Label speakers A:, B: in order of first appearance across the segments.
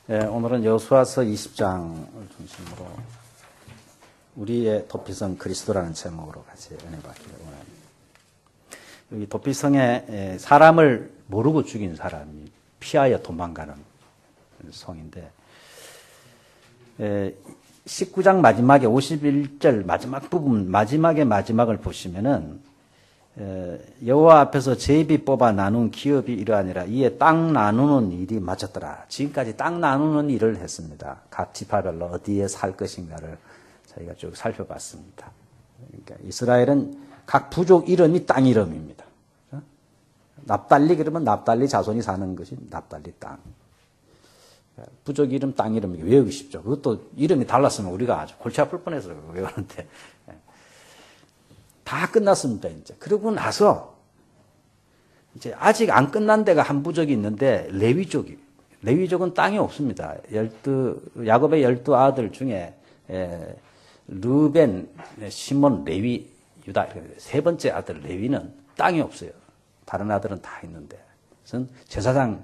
A: 오늘은 여호수아서 20장을 중심으로 우리의 도피성 그리스도라는 제목으로 같이 은혜 받기를 원합니다. 여기 도피성에 사람을 모르고 죽인 사람이 피하여 도망가는 성인데 19장 마지막에 51절 마지막 부분 마지막을 보시면은 여호와 앞에서 제비 뽑아 나눈 기업이 이러하니라. 이에 땅 나누는 일이 맞았더라. 지금까지 땅 나누는 일을 했습니다. 각 지파별로 어디에 살 것인가를 저희가 쭉 살펴봤습니다. 그러니까 이스라엘은 각 부족 이름이 땅 이름입니다. 납달리 그러면 납달리 자손이 사는 것이 납달리 땅. 부족 이름, 땅 이름 외우기 쉽죠. 그것도 이름이 달랐으면 우리가 아주 골치 아플 뻔해서 외우는데 다 끝났습니다. 이제 그러고 나서 이제 아직 안 끝난 데가 한 부족이 있는데 레위족은 땅이 없습니다. 야곱의 12아들 중에 르벤, 시몬, 레위, 유다 세 번째 아들 레위는 땅이 없어요. 다른 아들은 다 있는데 그것은 제사장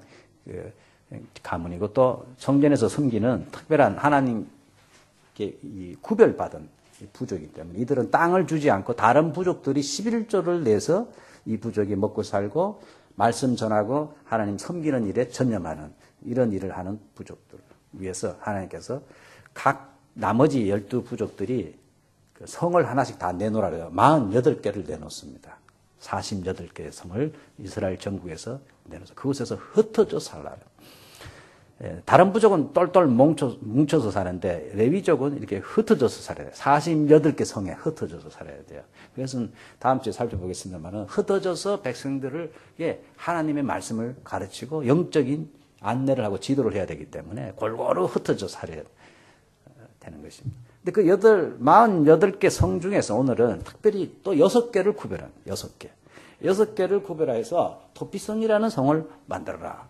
A: 가문이고 또 성전에서 섬기는 특별한 하나님께 구별받은 부족이기 때문에 이들은 땅을 주지 않고 다른 부족들이 11조를 내서 이 부족이 먹고 살고 말씀 전하고 하나님 섬기는 일에 전념하는 이런 일을 하는 부족들 위해서 하나님께서 각 나머지 12부족들이 그 성을 하나씩 다 내놓으라 그래요. 48개를 내놓습니다. 48개의 성을 이스라엘 전국에서 내놓아서 그곳에서 흩어져 살라요. 다른 부족은 똘똘 뭉쳐서 사는데 레위족은 이렇게 흩어져서 살아야 돼요. 48개 성에 흩어져서 살아야 돼요. 그래서 다음 주에 살펴보겠습니다만 흩어져서 백성들에게 하나님의 말씀을 가르치고 영적인 안내를 하고 지도를 해야 되기 때문에 골고루 흩어져 살아야 되는 것입니다. 근데 그 48개 성 중에서 오늘은 특별히 또 6개를 구별한 6개를 구별해서 도피성이라는 성을 만들어라.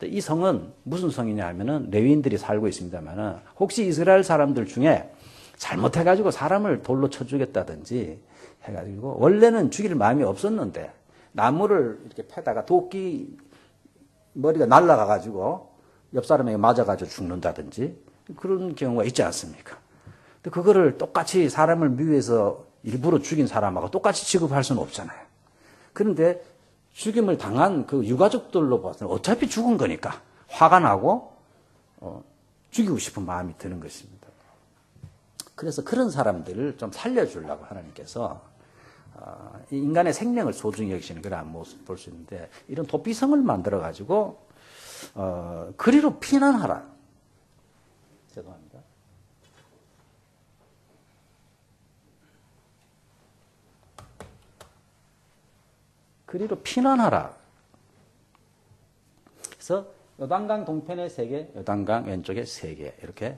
A: 이 성은 무슨 성이냐 하면은 레위인들이 살고 있습니다만은 혹시 이스라엘 사람들 중에 잘못해가지고 사람을 돌로 쳐 죽였다든지 해가지고 원래는 죽일 마음이 없었는데 나무를 이렇게 패다가 도끼 머리가 날아가가지고 옆 사람에게 맞아가지고 죽는다든지 그런 경우가 있지 않습니까? 근데 그거를 똑같이 사람을 미워해서 일부러 죽인 사람하고 똑같이 취급할 수는 없잖아요. 그런데 죽임을 당한 그 유가족들로 봐서 어차피 죽은 거니까 화가 나고 죽이고 싶은 마음이 드는 것입니다. 그래서 그런 사람들을 좀 살려주려고 하나님께서 인간의 생명을 소중히 여기시는 그런 모습을 볼 수 있는데 이런 도피성을 만들어가지고 그리로 피난하라. 죄송합니다. 그리로 피난하라. 그래서 요단강 동편에 3개, 요단강 왼쪽에 3개 이렇게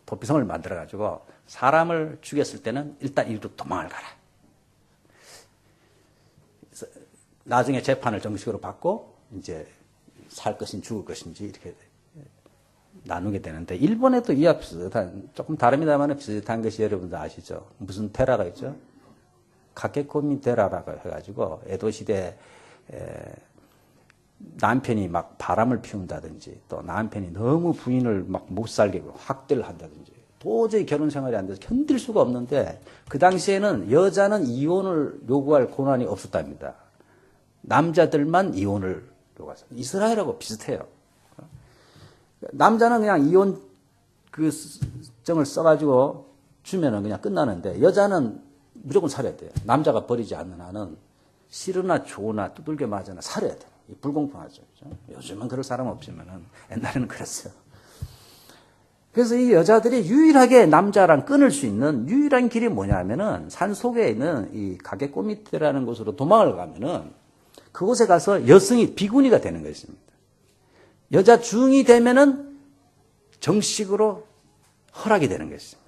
A: 도피성을 만들어가지고 사람을 죽였을 때는 일단 이리로 도망을 가라. 그래서 나중에 재판을 정식으로 받고 이제 살 것인지 죽을 것인지 이렇게 나누게 되는데 일본에도 이와 비슷한 조금 다릅니다만 비슷한 것이 여러분들 아시죠? 무슨 테라가 있죠? 가케코미 테라라고 해가지고 에도 시대 남편이 막 바람을 피운다든지 또 남편이 너무 부인을 막 못 살게 학대를 한다든지 도저히 결혼 생활이 안 돼서 견딜 수가 없는데 그 당시에는 여자는 이혼을 요구할 권한이 없었답니다. 남자들만 이혼을 요구했어요. 이스라엘하고 비슷해요. 남자는 그냥 이혼 그 정을 써가지고 주면은 그냥 끝나는데 여자는 무조건 살아야 돼요. 남자가 버리지 않는 한은 싫으나 좋으나 두들겨 맞으나 살아야 돼요. 불공평하죠. 그렇죠? 요즘은 그럴 사람 없지만은 옛날에는 그랬어요. 그래서 이 여자들이 유일하게 남자랑 끊을 수 있는 유일한 길이 뭐냐면은 산 속에 있는 이 가게꼬미테라는 곳으로 도망을 가면은 그곳에 가서 여성이 비구니가 되는 것입니다. 여자 중이 되면은 정식으로 허락이 되는 것입니다.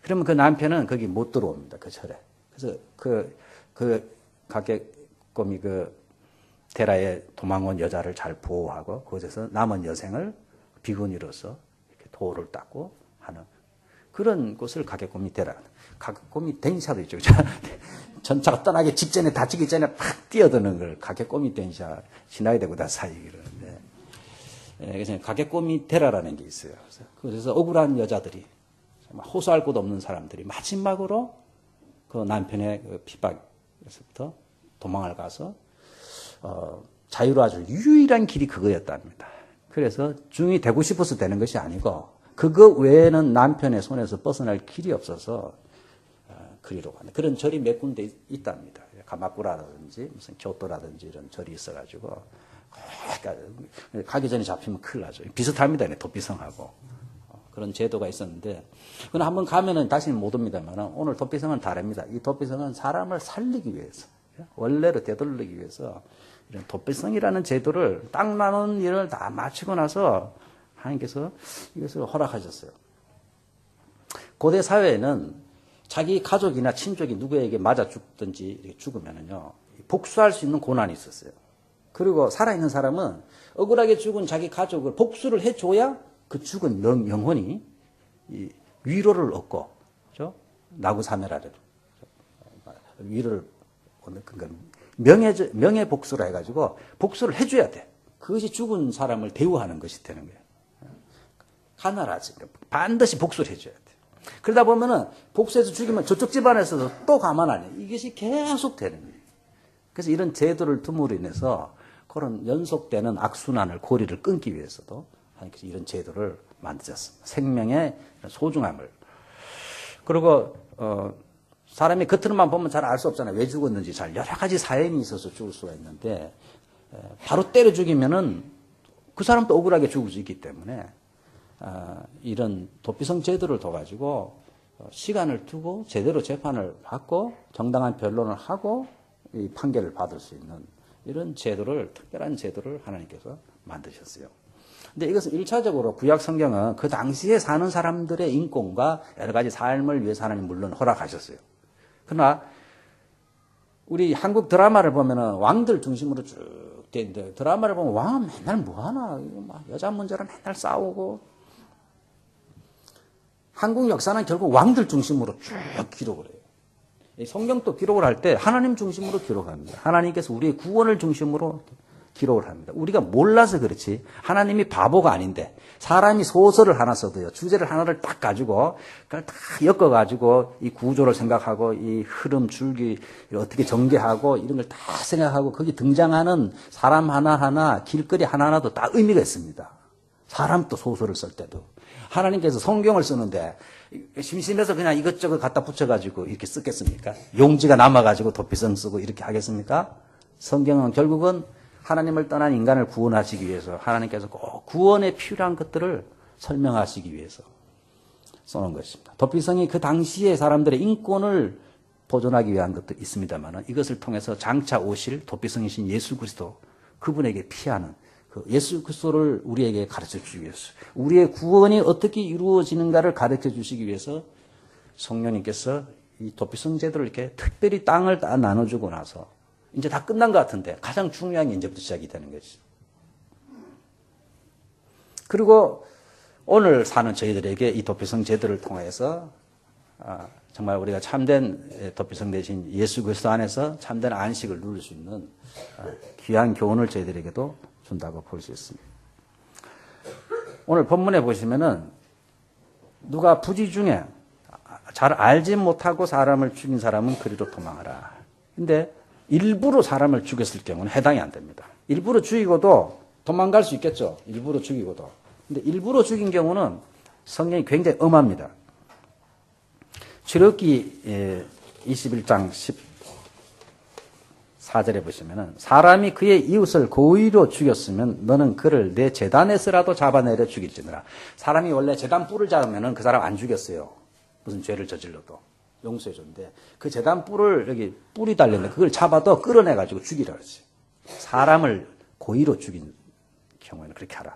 A: 그러면 그 남편은 거기 못 들어옵니다. 그 절에. 그래서 그 가게꼬미 테라에 도망온 여자를 잘 보호하고 그곳에서 남은 여생을 비구니로서 이렇게 도를 닦고 하는 그런 곳을 가게꼬미 테라. 가게꼬미 댕샤도 있죠. 전차가 떠나기 직전에 다치기 전에 팍 뛰어드는 걸 가게꼬미 댄샤 신나게 되고 다 사이 그러는데 그래서 가게꼬미 테러라는 게 있어요. 그래서 억울한 여자들이 호소할 곳 없는 사람들이 마지막으로 그 남편의 그 핍박에서부터 도망을 가서 자유로 아주 유일한 길이 그거였답니다. 그래서 중이 되고 싶어서 되는 것이 아니고 그거 외에는 남편의 손에서 벗어날 길이 없어서 그리로 가는 그런 절이 몇 군데 있답니다. 가마쿠라라든지 무슨 교토라든지 이런 절이 있어가지고 가기 전에 잡히면 큰일 나죠. 비슷합니다. 도피성하고 그런 제도가 있었는데 그건 한번 가면은 다시는 못 옵니다만 오늘 도피성은 다릅니다. 이 도피성은 사람을 살리기 위해서 원래로 되돌리기 위해서 이런 도피성이라는 제도를 땅 나눈 일을 다 마치고 나서 하나님께서 이것을 허락하셨어요. 고대 사회에는 자기 가족이나 친족이 누구에게 맞아 죽든지 죽으면은요, 복수할 수 있는 고난이 있었어요. 그리고 살아있는 사람은 억울하게 죽은 자기 가족을 복수를 해줘야 그 죽은 영혼이 위로를 얻고, 그죠? 나구사메라를. 위로를 얻는, 그러니까 명예복수라 해가지고 복수를 해줘야 돼. 그것이 죽은 사람을 대우하는 것이 되는 거예요. 가난하지. 반드시 복수를 해줘야 돼. 그러다 보면은 복수해서 죽이면 저쪽 집안에서도 또 가만 안 해. 이것이 계속 되는 거예요. 그래서 이런 제도를 둠으로 인해서 그런 연속되는 악순환을 고리를 끊기 위해서도 하나님께서 이런 제도를 만드셨습니다. 생명의 소중함을. 그리고 사람이 겉으로만 보면 잘 알 수 없잖아요. 왜 죽었는지 잘 여러 가지 사연이 있어서 죽을 수가 있는데 바로 때려 죽이면은 그 사람도 억울하게 죽을 수 있기 때문에 이런 도피성 제도를 둬가지고 시간을 두고 제대로 재판을 받고 정당한 변론을 하고 이 판결을 받을 수 있는 이런 제도를 특별한 제도를 하나님께서 만드셨어요. 근데 이것은 1차적으로 구약 성경은 그 당시에 사는 사람들의 인권과 여러 가지 삶을 위해서 하나님 물론 허락하셨어요. 그러나 우리 한국 드라마를 보면은 왕들 중심으로 쭉 돼 있는데 드라마를 보면 왕은 맨날 뭐 하나 여자 문제로 맨날 싸우고 한국 역사는 결국 왕들 중심으로 쭉 기록을 해요. 성경도 기록을 할 때 하나님 중심으로 기록합니다. 하나님께서 우리의 구원을 중심으로 기록을 합니다. 우리가 몰라서 그렇지 하나님이 바보가 아닌데 사람이 소설을 하나 써도요. 주제를 하나를 딱 가지고 그걸 다 엮어가지고 이 구조를 생각하고 이 흐름 줄기 어떻게 전개하고 이런 걸 다 생각하고 거기 등장하는 사람 하나하나 길거리 하나하나도 다 의미가 있습니다. 사람도 소설을 쓸 때도. 하나님께서 성경을 쓰는데 심심해서 그냥 이것저것 갖다 붙여가지고 이렇게 쓰겠습니까? 용지가 남아가지고 도피성 쓰고 이렇게 하겠습니까? 성경은 결국은 하나님을 떠난 인간을 구원하시기 위해서 하나님께서 꼭 구원에 필요한 것들을 설명하시기 위해서 써놓은 것입니다. 도피성이 그 당시에 사람들의 인권을 보존하기 위한 것도 있습니다만 이것을 통해서 장차 오실 도피성이신 예수 그리스도 그분에게 피하는 그 예수 그리스도를 우리에게 가르쳐 주시기 위해서 우리의 구원이 어떻게 이루어지는가를 가르쳐 주시기 위해서 성령님께서 이 도피성 제도를 이렇게 특별히 땅을 다 나눠주고 나서 이제 다 끝난 것 같은데 가장 중요한 게 이제부터 시작이 되는 거지. 그리고 오늘 사는 저희들에게 이 도피성 제도를 통해서 정말 우리가 참된 도피성 대신 예수 그리스도 안에서 참된 안식을 누릴 수 있는 귀한 교훈을 저희들에게도 준다고 볼 수 있습니다. 오늘 본문에 보시면은 누가 부지 중에 잘 알지 못하고 사람을 죽인 사람은 그리로 도망하라. 근데 일부러 사람을 죽였을 경우는 해당이 안 됩니다. 일부러 죽이고도 도망갈 수 있겠죠. 일부러 죽이고도. 근데 일부러 죽인 경우는 성경이 굉장히 엄합니다. 출애굽기 21장 14절에 보시면은 사람이 그의 이웃을 고의로 죽였으면 너는 그를 내 제단에서라도 잡아내려 죽일지니라. 사람이 원래 제단 뿔을 잡으면은 그 사람 안 죽였어요. 무슨 죄를 저질러도. 용서해 줬는데 그 제단 뿔을 여기 뿔이 달렸는데 그걸 잡아도 끌어내 가지고 죽이라 그러지. 사람을 고의로 죽인 경우에는 그렇게 하라.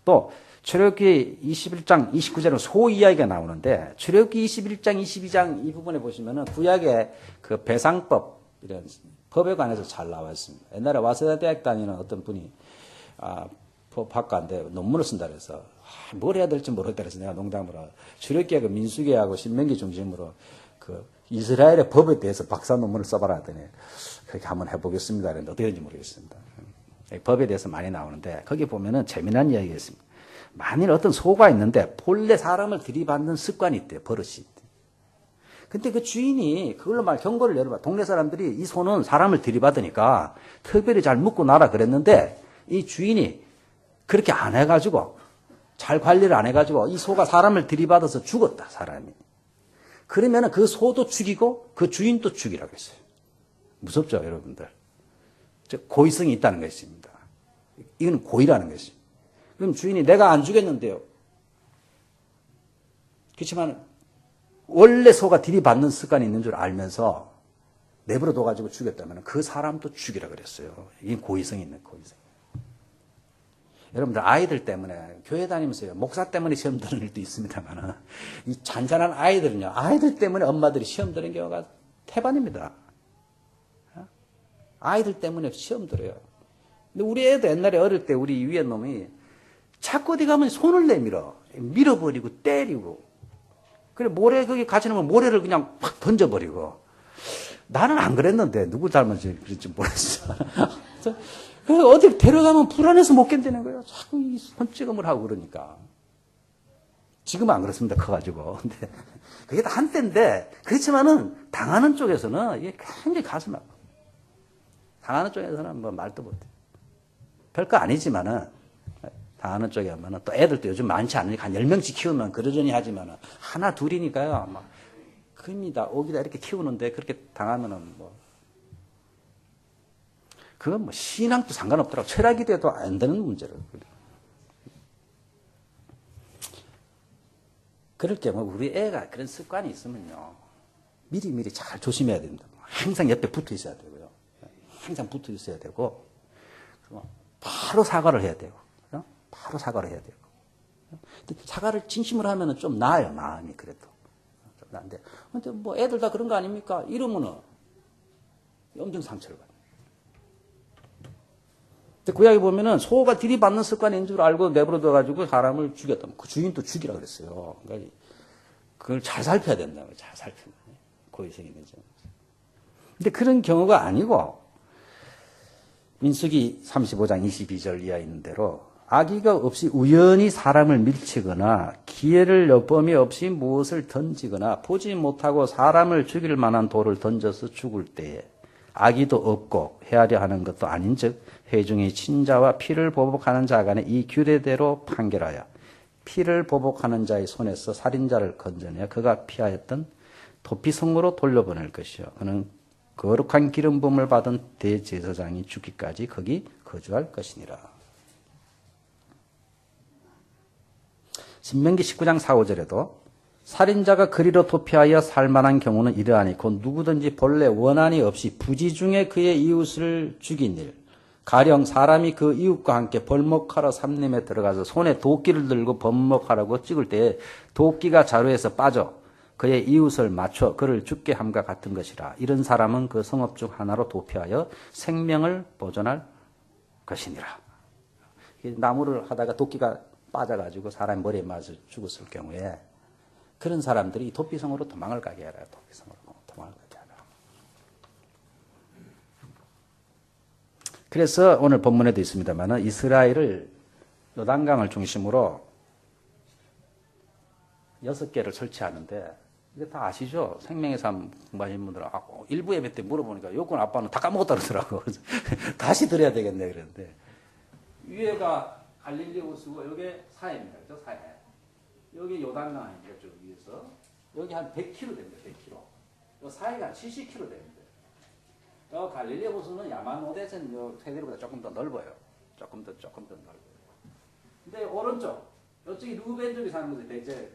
A: 또 출애굽기 21장 29절은 소 이야기가 나오는데 출애굽기 21장 22장 이 부분에 보시면은 구약의 그 배상법 이런 법에 관해서 잘 나와 있습니다. 옛날에 와세다 대학 다니는 어떤 분이 법학과인데 논문을 쓴다 그래서 뭘 해야 될지 모르겠다 그래서 내가 농담으로 출애굽기하고 민수기하고 신명기 중심으로 그 이스라엘의 법에 대해서 박사 논문을 써봐라 하더니 그렇게 한번 해보겠습니다. 그런데 어떻게 되는지 모르겠습니다. 법에 대해서 많이 나오는데 거기 보면은 재미난 이야기가 있습니다. 만일 어떤 소가 있는데 본래 사람을 들이받는 습관이 있대요. 버릇이 있대요. 근데 그 주인이 그걸로 말 경고를 내려봐. 동네 사람들이 이 소는 사람을 들이받으니까 특별히 잘 묶고 놔라 그랬는데 이 주인이 그렇게 안 해가지고 잘 관리를 안 해가지고 이 소가 사람을 들이받아서 죽었다, 사람이. 그러면은 그 소도 죽이고 그 주인도 죽이라고 했어요. 무섭죠, 여러분들? 고의성이 있다는 것입니다. 이건 고의라는 것이죠. 그럼 주인이 내가 안 죽였는데요. 그렇지만 원래 소가 들이받는 습관이 있는 줄 알면서 내버려 둬가지고 죽였다면 그 사람도 죽이라 그랬어요. 이게 고의성이 있는 고의성. 여러분들 아이들 때문에 교회 다니면서요. 목사 때문에 시험 드는 일도 있습니다만 이 잔잔한 아이들은요. 아이들 때문에 엄마들이 시험 드는 경우가 태반입니다. 아이들 때문에 시험 들어요. 근데 우리 애도 옛날에 어릴 때 우리 위에 놈이 자꾸 어디 가면 손을 내밀어. 밀어버리고 때리고. 그래 모래 거기 같이 놓으면 모래를 그냥 확 던져버리고. 나는 안 그랬는데 누구 닮은지 그런지 모르겠어. 그래서 어디 데려가면 불안해서 못 견디는 거예요. 자꾸 이 손찌검을 하고 그러니까. 지금은 안 그렇습니다. 커가지고. 근데 그게 다 한때인데 그렇지만은 당하는 쪽에서는 이게 굉장히 가슴 아파. 당하는 쪽에서는 뭐 말도 못해. 별거 아니지만은 당하는 쪽에 하면은 또 애들도 요즘 많지 않으니까 한 10명씩 키우면 그러려니 하지만은 하나 둘이니까요. 막 금이다 옥이다 이렇게 키우는데 그렇게 당하면은 뭐 그건 뭐 신앙도 상관없더라고. 철학이 돼도 안 되는 문제를. 그럴 경우 우리 애가 그런 습관이 있으면요. 미리미리 잘 조심해야 됩니다. 항상 옆에 붙어 있어야 되고요. 항상 붙어 있어야 되고 바로 사과를 해야 되고 바로 사과를 해야 되고 사과를 진심으로 하면 좀 나아요. 마음이 그래도. 좀 나은데 근데 뭐 애들 다 그런 거 아닙니까? 이러면은 엄청 상처를 받아요. 구약에 보면은 소가 들이받는 습관인 줄 알고 내버려둬가지고 사람을 죽였다. 그 주인도 죽이라 그랬어요. 그러니까 그걸 잘 살펴야 된다고요. 잘 살펴야 돼요. 고의성이 있는지. 근데 그런 경우가 아니고 민수기 35장 22절 이하에 있는 대로 악의가 없이 우연히 사람을 밀치거나 기회를 엿범이 없이 무엇을 던지거나 보지 못하고 사람을 죽일 만한 돌을 던져서 죽을 때에 악의도 없고 헤아려 하는 것도 아닌즉 회중의 친자와 피를 보복하는 자 간에 이 규례대로 판결하여 피를 보복하는 자의 손에서 살인자를 건져내어 그가 피하였던 도피성으로 돌려보낼 것이요. 그는 거룩한 기름 부음을 받은 대제사장이 죽기까지 거기 거주할 것이니라. 신명기 19장 4, 5절에도 살인자가 그리로 도피하여 살만한 경우는 이러하니 곧 누구든지 본래 원한이 없이 부지 중에 그의 이웃을 죽인 일 가령 사람이 그 이웃과 함께 벌목하러 삼림에 들어가서 손에 도끼를 들고 벌목하라고 찍을 때에 도끼가 자루에서 빠져 그의 이웃을 맞춰 그를 죽게 함과 같은 것이라. 이런 사람은 그 성읍 중 하나로 도피하여 생명을 보존할 것이니라. 나무를 하다가 도끼가 빠져가지고 사람 머리에 맞아 죽었을 경우에 그런 사람들이 도피성으로 도망을 가게 하라. 도피성으로 도망을 가게 하라. 그래서 오늘 본문에도 있습니다만 이스라엘을 요단강을 중심으로 6개를 설치하는데 이게 다 아시죠? 생명의 삶 공부하신 분들은 일부 예배 때 물어보니까 요건 아빠는 다 까먹었다 그러더라고. 다시 드려야 되겠네 그랬는데 위에가 갈릴리 호수고 여기 사해입니다. 그죠? 사해. 여기 요단강 아닙니까? 저 위에서. 여기 한 100km 됩니다. 100km. 요 사이가 70km 됩니다. 요 갈릴리 호수는 야마노데선 요 테디로보다 조금 더 넓어요. 조금 더 넓어요. 근데 오른쪽, 이쪽이 루벤족이 사는 곳이 베세,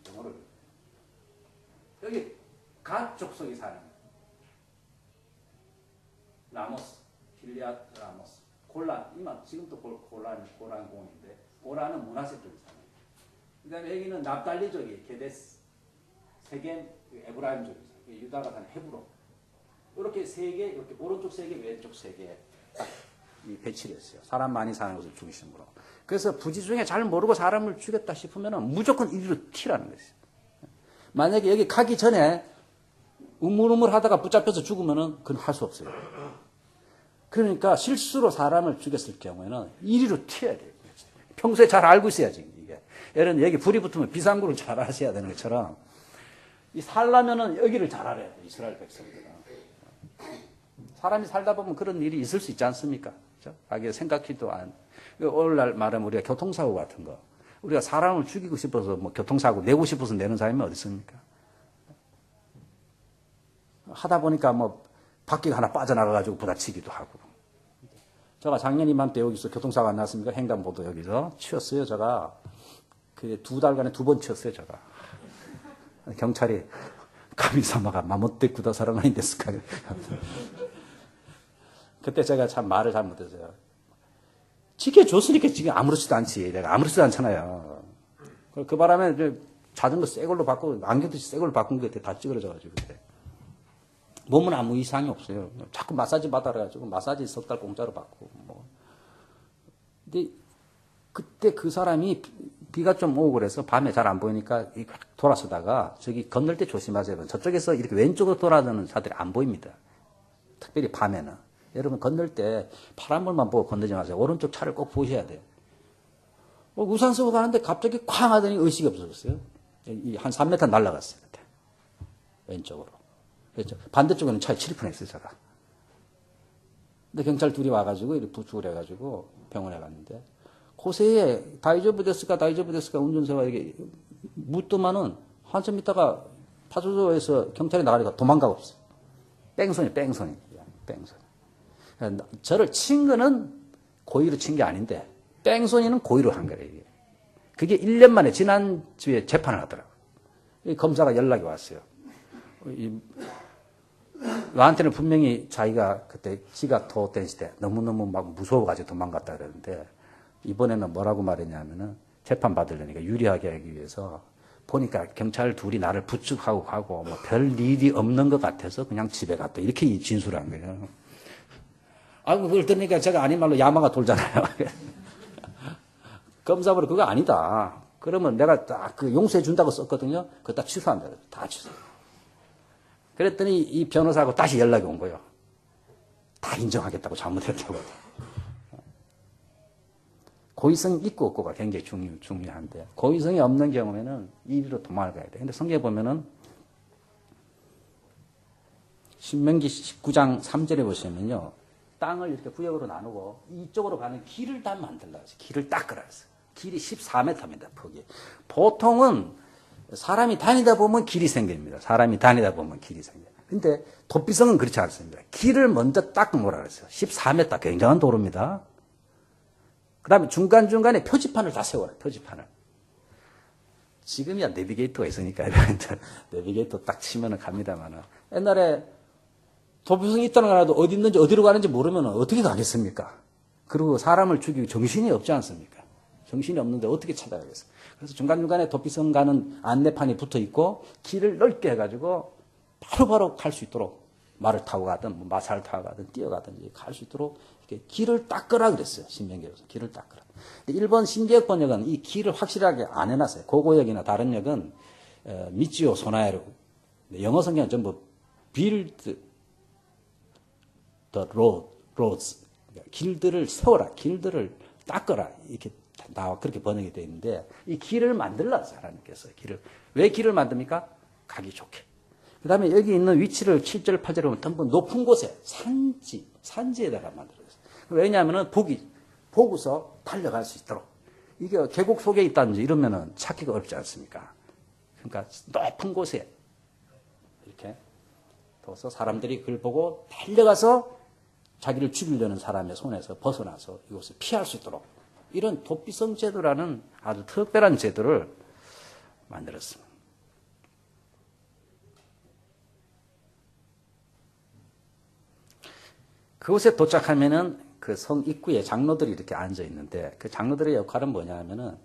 A: 영어를. 여기 갓 족속이 사는 라모스, 길리앗 라모스. 골란, 이만 지금도 골란 공인데 골란은 문하세 쪽이 사는. 그다음에 여기는 납달리족이 게데스, 세겜, 에브라임족이 사는. 유다가 사는 헤브론. 이렇게 세 개, 이렇게 오른쪽 세 개, 왼쪽 세 개 딱 배치를 했어요. 사람 많이 사는 곳을 중심으로. 그래서 부지 중에 잘 모르고 사람을 죽였다 싶으면 무조건 이리로 튀라는 거예요. 만약에 여기 가기 전에 우물우물 하다가 붙잡혀서 죽으면은 그건 할 수 없어요. 그러니까 실수로 사람을 죽였을 경우에는 이리로 튀어야 돼요. 평소에 잘 알고 있어야지, 이게. 예를 들면 여기 불이 붙으면 비상구를 잘 아셔야 되는 것처럼, 이 살려면은 여기를 잘 알아야 돼요, 이스라엘 백성들은. 사람이 살다 보면 그런 일이 있을 수 있지 않습니까? 그렇죠? 자기가 생각지도 않은. 오늘날 말하면 우리가 교통사고 같은 거. 우리가 사람을 죽이고 싶어서 뭐 교통사고 내고 싶어서 내는 사람이 어디 있습니까? 하다 보니까 뭐 바퀴가 하나 빠져나가가지고 부딪히기도 하고. 제가 작년 이맘때 여기서 교통사고 안 났습니까? 횡단보도 여기서 치웠어요, 제가. 그 2달간에 2번 치웠어요, 제가. 경찰이 가미사마가 마모떼 구다사랑하인 데스까. 그때 제가 참 말을 잘못했어요. 지켜줬으니까 지금 아무렇지도 않지. 내가 아무렇지도 않잖아요. 그 바람에 자전거 새 걸로 바꾸고, 안경도 새 걸로 바꾼 게 다 찌그러져가지고, 그때. 몸은 아무 이상이 없어요. 자꾸 마사지 받아가지고, 마사지 3달 공짜로 받고, 뭐. 근데, 그때 그 사람이 비가 좀 오고 그래서 밤에 잘 안 보이니까 돌아서다가 저기 건널 때 조심하세요. 저쪽에서 이렇게 왼쪽으로 돌아가는 차들이 안 보입니다. 특별히 밤에는. 여러분 건널 때 파란불만 보고 건너지 마세요. 오른쪽 차를 꼭 보셔야 돼요. 우산 쓰고 가는데 갑자기 쾅 하더니 의식이 없어졌어요. 한 3m 날아갔어요. 그때. 왼쪽으로. 그렇죠. 반대쪽에는 차에 칠 뻔했어요, 제가. 근데 경찰 둘이 와가지고 이렇게 부축을 해가지고 병원에 갔는데 고세에 다이저브 데스까 운전사가 이렇게 묻더만은 한참 있다가 파주소에서 경찰이 나가니까 도망가고 없어요. 뺑소니. 저를 친 거는 고의로 친 게 아닌데 뺑소니는 고의로 한 거예요. 이게. 그게 1년 만에 지난주에 재판을 하더라고요. 검사가 연락이 왔어요. 나한테는 분명히 자기가 그때 지가 도된 시대 너무너무 막 무서워가지고 도망갔다 그러는데 이번에는 뭐라고 말했냐면은 재판 받으려니까 유리하게 하기 위해서 보니까 경찰 둘이 나를 부축하고 가고 뭐 별 일이 없는 것 같아서 그냥 집에 갔다 이렇게 진술한 거예요. 그걸 들으니까 제가 아닌 말로 야마가 돌잖아요. 검사부로 그거 아니다. 그러면 내가 딱 그 용서해 준다고 썼거든요. 그거 다 취소한다. 다 취소. 그랬더니 이 변호사하고 다시 연락이 온 거예요. 다 인정하겠다고 잘못했다고. 고의성 있고 없고가 굉장히 중요한데 고의성이 없는 경우에는 이리로 도망을 가야 돼. 근데 성경에 보면은 신명기 19장 3절에 보시면요. 땅을 이렇게 구역으로 나누고 이쪽으로 가는 길을 다 만들라 했어요. 길을 닦으라 했어요. 길이 14m입니다. 폭이. 보통은 사람이 다니다 보면 길이 생깁니다. 사람이 다니다 보면 길이 생겨요. 근데 도피성은 그렇지 않습니다. 길을 먼저 닦으라 그랬어요. 14m 굉장한 도로입니다. 그 다음에 중간중간에 표지판을 다 세워라. 표지판을. 지금이야 내비게이터가 있으니까 내비게이터 딱 치면은 갑니다만은 옛날에 도피성이 있다는 거라도 어디 있는지 어디로 가는지 모르면 어떻게 가겠습니까? 그리고 사람을 죽이고 정신이 없지 않습니까? 정신이 없는데 어떻게 찾아가겠어요? 그래서 중간중간에 도피성 가는 안내판이 붙어 있고 길을 넓게 해가지고 바로바로 갈 수 있도록 말을 타고 가든 뭐 마차를 타고 가든 뛰어가든지 갈 수 있도록 이렇게 길을 닦으라 그랬어요. 신명기에서 길을 닦으라. 일본 신개역 번역은 이 길을 확실하게 안 해놨어요. 고고역이나 다른 역은 미치오 소나에로 영어 성경은 전부 build the roads 길들을 세워라, 길들을 닦아라 이렇게 나와 그렇게 번역이 되어 있는데 이 길을 만들라 하나님께서 길을 왜 길을 만듭니까? 가기 좋게. 그 다음에 여기 있는 위치를 7절, 8절에 보면 전부 높은 곳에 산지에다가 만들어졌어요. 왜냐하면 보고서 달려갈 수 있도록. 이게 계곡 속에 있다든지 이러면은 찾기가 어렵지 않습니까? 그러니까 높은 곳에 이렇게 둬서 사람들이 그걸 보고 달려가서 자기를 죽이려는 사람의 손에서 벗어나서 이것을 피할 수 있도록 이런 도피성 제도라는 아주 특별한 제도를 만들었습니다. 그곳에 도착하면은 그 성 입구에 장로들이 이렇게 앉아 있는데 그 장로들의 역할은 뭐냐 하면은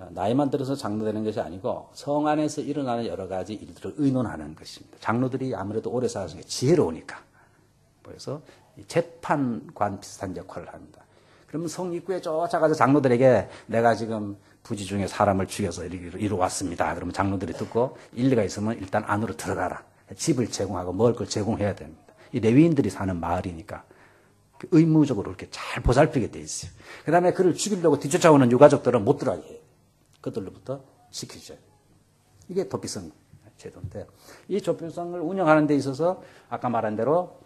A: 나이만 들어서 장로 되는 것이 아니고 성 안에서 일어나는 여러 가지 일들을 의논하는 것입니다. 장로들이 아무래도 오래 살아서 지혜로우니까. 그래서 재판관 비슷한 역할을 합니다. 그러면 성 입구에 쫓아가서 장로들에게 내가 지금 부지 중에 사람을 죽여서 이리로 왔습니다. 그러면 장로들이 듣고 일리가 있으면 일단 안으로 들어가라. 집을 제공하고 먹을 걸 제공해야 됩니다. 이 레위인들이 사는 마을이니까 의무적으로 이렇게 잘 보살피게 돼 있어요. 그 다음에 그를 죽이려고 뒤쫓아오는 유가족들은 못 들어가게 해요. 그들로부터 지켜줘야 돼요. 이게 도피성 제도인데, 이 도피성을 운영하는 데 있어서 아까 말한 대로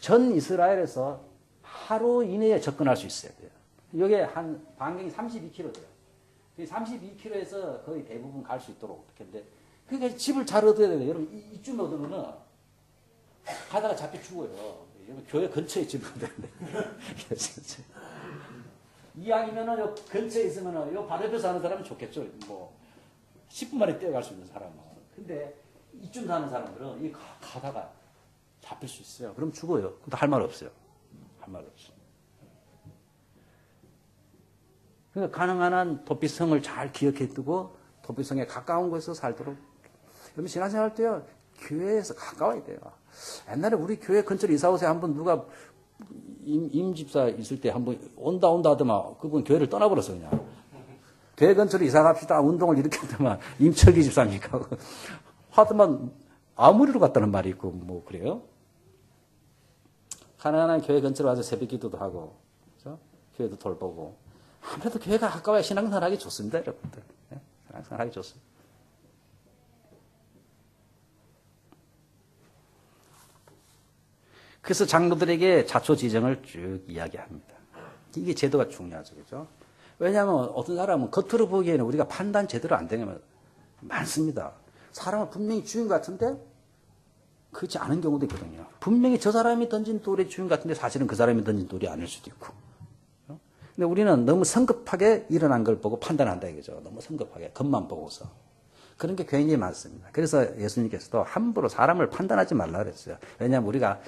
A: 전 이스라엘에서 하루 이내에 접근할 수 있어야 돼요. 이게 한 반경이 32km 돼요. 32km에서 거의 대부분 갈 수 있도록 그렇게. 그러니까 집을 잘 얻어야 돼요. 여러분 이쯤 얻으면은 가다가 잡혀 죽어요. 교회 근처에 집을 얻어야 돼. 이왕이면은 요 근처에 있으면은 요 바로 옆에 사는 사람은 좋겠죠. 뭐 10분 만에 뛰어갈 수 있는 사람은. 근데 이쯤 사는 사람들은 이 가다가 잡힐 수 있어요. 그럼 죽어요. 근데 할 말 없어요. 할 말 없어요. 그러니까 가능한 한 도피성을 잘 기억해 두고 도피성에 가까운 곳에서 살도록. 여러분 신앙생활 때요, 교회에서 가까워야 돼요. 옛날에 우리 교회 근처로 이사 오세요. 한번 누가 임집사 있을 때 한번 온다 하더만 그분 교회를 떠나버렸어 그냥. 교회 근처로 이사 갑시다. 운동을 이렇게 하더만 임철기 집사니까 하더만 아무리로 갔다는 말이 있고 뭐 그래요. 가능한 한 교회 근처로 와서 새벽 기도도 하고, 그렇죠? 교회도 돌보고. 아무래도 교회가 가까워야 신앙생활하기 좋습니다, 여러분들. 네? 신앙생활하기 좋습니다. 그래서 장로들에게 자초지정을 쭉 이야기합니다. 이게 제도가 중요하죠, 그죠? 왜냐하면 어떤 사람은 겉으로 보기에는 우리가 판단 제대로 안 되는 게 많습니다. 사람은 분명히 주인 같은데 그렇지 않은 경우도 있거든요. 분명히 저 사람이 던진 돌이 주인 같은데 사실은 그 사람이 던진 돌이 아닐 수도 있고. 근데 우리는 너무 성급하게 일어난 걸 보고 판단한다 이거죠. 너무 성급하게 겉만 보고서. 그런 게 굉장히 많습니다. 그래서 예수님께서도 함부로 사람을 판단하지 말라 그랬어요. 왜냐하면 우리가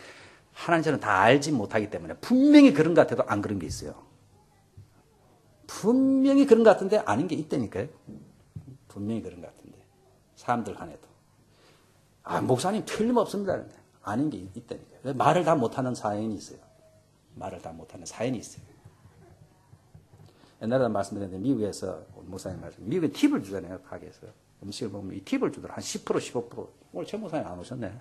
A: 하나님처럼 다 알지 못하기 때문에 분명히 그런 것 같아도 안 그런 게 있어요. 분명히 그런 것 같은데 아닌 게 있다니까요. 분명히 그런 것 같은데. 사람들 간에도. 목사님 틀림없습니다. 아닌 게 있다니까요. 말을 다 못하는 사연이 있어요. 말을 다 못하는 사연이 있어요. 옛날에 말씀드렸는데 미국에서 목사님 말씀, 미국에 팁을 주잖아요. 가게에서. 음식을 먹으면 이 팁을 주더라. 한 10%, 15%. 오늘 최 목사님 안 오셨네.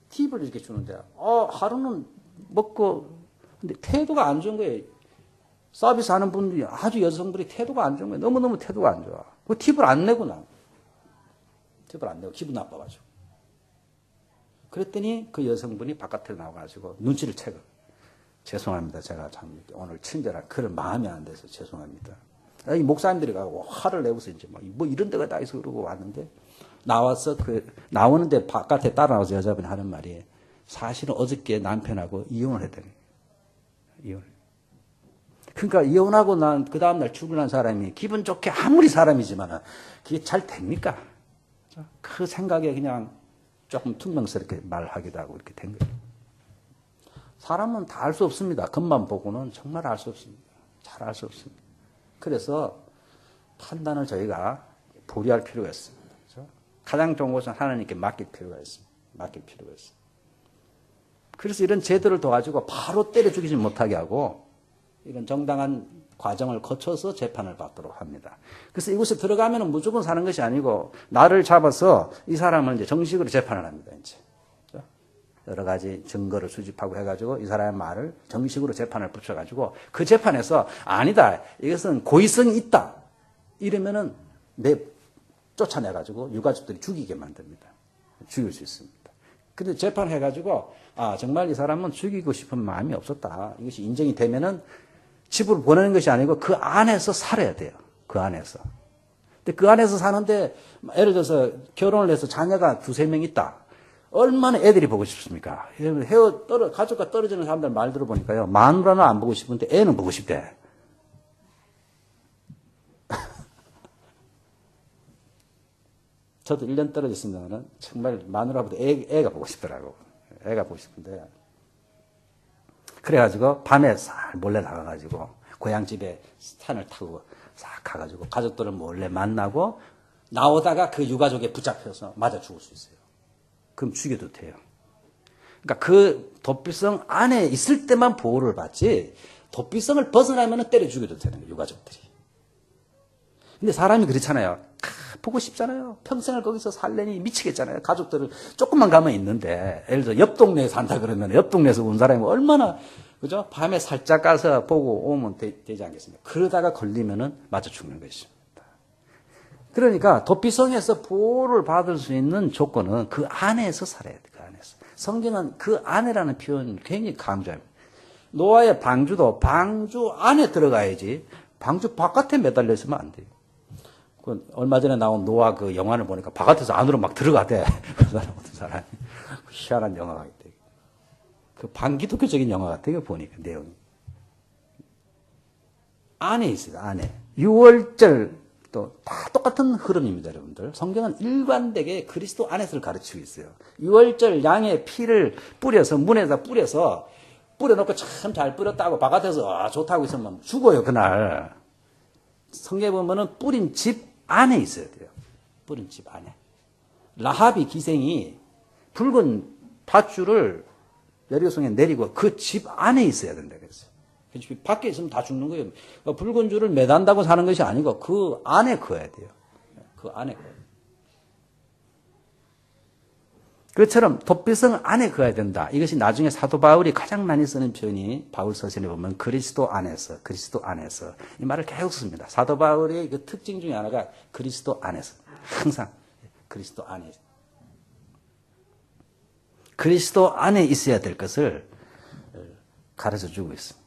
A: 팁을 이렇게 주는데, 하루는 먹고, 근데 태도가 안 좋은 거예요. 서비스 하는 분들이 아주 여성분이 태도가 안 좋은 거예요. 너무너무 태도가 안 좋아. 그 팁을 안 내고 나. 팁을 안 내고 기분 나빠가지고. 그랬더니 그 여성분이 바깥에 나와가지고 눈치를 채고. 죄송합니다. 제가 참 오늘 친절한 그런 마음이 안 돼서 죄송합니다. 이 목사님들이 가고 화를 내고서 이제 뭐 이런 데가 다 있어 그러고 왔는데 나와서 나오는데 바깥에 따라와서 여자분이 하는 말이 사실은 어저께 남편하고 이혼을 했다는 거예요. 이혼을. 그러니까 이혼하고 난 그 다음날 출근한 사람이 기분 좋게 아무리 사람이지만 그게 잘 됩니까? 그 생각에 그냥 조금 퉁명스럽게 말하기도 하고 이렇게 된 거예요. 사람은 다 알 수 없습니다. 겉만 보고는 정말 알 수 없습니다. 잘 알 수 없습니다. 그래서 판단을 저희가 보류할 필요가 있습니다. 그렇죠? 가장 좋은 것은 하나님께 맡길 필요가 있습니다. 맡길 필요가 있습니다. 그래서 이런 제도를 도와주고 바로 때려 죽이지 못하게 하고 이런 정당한 과정을 거쳐서 재판을 받도록 합니다. 그래서 이곳에 들어가면 무조건 사는 것이 아니고 나를 잡아서 이 사람을 이제 정식으로 재판을 합니다. 이제. 여러 가지 증거를 수집하고 해가지고 이 사람의 말을 정식으로 재판을 붙여가지고 그 재판에서 아니다. 이것은 고의성이 있다. 이러면은 쫓아내가지고 유가족들이 죽이게 만듭니다. 죽일 수 있습니다. 근데 재판해가지고 정말 이 사람은 죽이고 싶은 마음이 없었다. 이것이 인정이 되면은 집으로 보내는 것이 아니고 그 안에서 살아야 돼요. 그 안에서. 근데 그 안에서 사는데 예를 들어서 결혼을 해서 자녀가 2-3명 있다. 얼마나 애들이 보고 싶습니까? 가족과 떨어지는 사람들 말 들어보니까요. 마누라는 안 보고 싶은데 애는 보고 싶대. 저도 1년 떨어졌습니다만 정말 마누라보다 애가 보고 싶더라고. 애가 보고 싶은데. 그래가지고 밤에 싹 몰래 나가가지고 고향집에 산을 타고 싹 가가지고 가족들을 몰래 만나고 나오다가 그 유가족에 붙잡혀서 맞아 죽을 수 있어요. 그럼 죽여도 돼요. 그러니까 그 도피성 안에 있을 때만 보호를 받지 도피성을 벗어나면 때려 죽여도 되는 거예요. 유가족들이. 근데 사람이 그렇잖아요. 보고 싶잖아요. 평생을 거기서 살려니 미치겠잖아요. 가족들을 조금만 가면 있는데, 예를 들어 옆 동네에 산다 그러면 옆 동네에서 온 사람이 얼마나, 그죠? 밤에 살짝 가서 보고 오면 되지 않겠습니까? 그러다가 걸리면은 맞아 죽는 것입니다. 그러니까 도피성에서 보호를 받을 수 있는 조건은 그 안에서 살아야 돼. 그 안에서. 성경은 그 안에라는 표현을 굉장히 강조합니다. 노아의 방주도 방주 안에 들어가야지 방주 바깥에 매달려 있으면 안 돼요. 얼마 전에 나온 노아 그 영화를 보니까 바깥에서 안으로 막 들어가대. 그 사람 어떤 사람이. 희한한 영화가 있대. 그 반기독교적인 영화 같아요. 보니까 내용이. 안에 있어요. 안에. 6월절 또 다 똑같은 흐름입니다, 여러분들. 성경은 일관되게 그리스도 안에서를 가르치고 있어요. 6월절 양의 피를 뿌려서 문에다 뿌려놓고 참 잘 뿌렸다고 바깥에서 좋다고 있으면 죽어요, 그날. 성경에 보면은 뿌린 집 안에 있어야 돼요. 뿌린 집 안에. 라합이 기생이 붉은 밧줄을 여리고성에 내리고 그 집 안에 있어야 된다 그랬어요. 그 집 밖에 있으면 다 죽는 거예요. 그러니까 붉은 줄을 매단다고 사는 것이 아니고 그 안에 그어야 돼요. 그 안에 그어야 돼요. 그것처럼 도피성 안에 그어야 된다. 이것이 나중에 사도 바울이 가장 많이 쓰는 표현이 바울 서신에 보면 그리스도 안에서 이 말을 계속 씁니다. 사도 바울의 그 특징 중에 하나가 그리스도 안에서. 항상 그리스도 안에. 그리스도 안에 있어야 될 것을 가르쳐 주고 있습니다.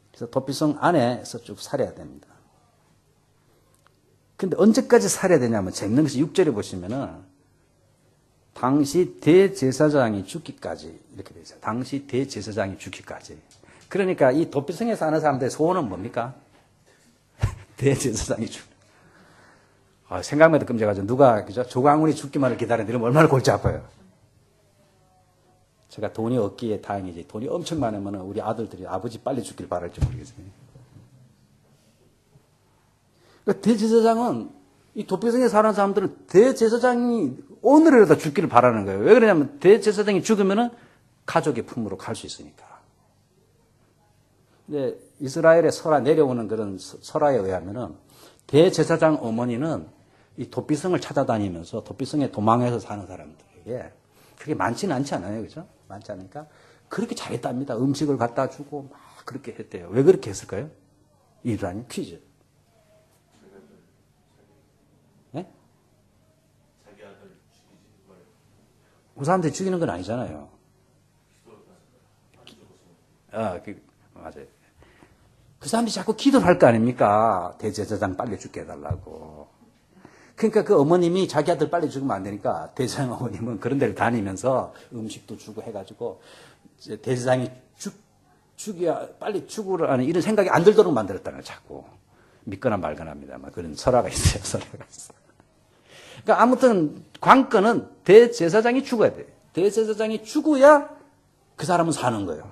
A: 그래서 도피성 안에서 쭉 살아야 됩니다. 근데 언제까지 살아야 되냐면 재밌는 것이 6절에 보시면은 당시 대제사장이 죽기까지 이렇게 되어 있어요. 당시 대제사장이 죽기까지. 그러니까 이 도피성에 사는 사람들의 소원은 뭡니까? 대제사장이 죽. 생각만 해도 끔찍하죠. 누가 그죠? 조광훈이 죽기만을 기다리는 이러면 얼마나 골치 아파요. 제가 돈이 없기에 다행이지. 돈이 엄청 많으면 우리 아들들이 아버지 빨리 죽길 바랄지 모르겠어요. 그러니까 대제사장은 이 도피성에 사는 사람들은 대제사장이 오늘이라도 죽기를 바라는 거예요. 왜 그러냐면 대제사장이 죽으면은 가족의 품으로 갈 수 있으니까. 근데 이스라엘의 설화 내려오는 그런 설화에 의하면은 대제사장 어머니는 이 도피성을 찾아다니면서 도피성에 도망해서 사는 사람들에게 그게 많지는 않지 않아요. 그죠? 많지 않으니까 그렇게 잘했답니다. 음식을 갖다 주고 막 그렇게 했대요. 왜 그렇게 했을까요? 이유라니 퀴즈. 네? 그 사람들이 죽이는 건 아니잖아요. 맞아요. 그 사람들이 자꾸 기도를 할 거 아닙니까? 대제사장 빨리 죽게 해달라고. 그러니까 그 어머님이 자기 아들 빨리 죽으면 안 되니까 대제사장 어머님은 그런 데를 다니면서 음식도 주고 해가지고 대제사장이 빨리 죽으라는 이런 생각이 안 들도록 만들었다는 거예요, 자꾸. 믿거나 말거나 합니다만 그런 설화가 있어요, 설화가 있어요. 그러니까 아무튼 관건은 대제사장이 죽어야 돼요. 대제사장이 죽어야 그 사람은 사는 거예요.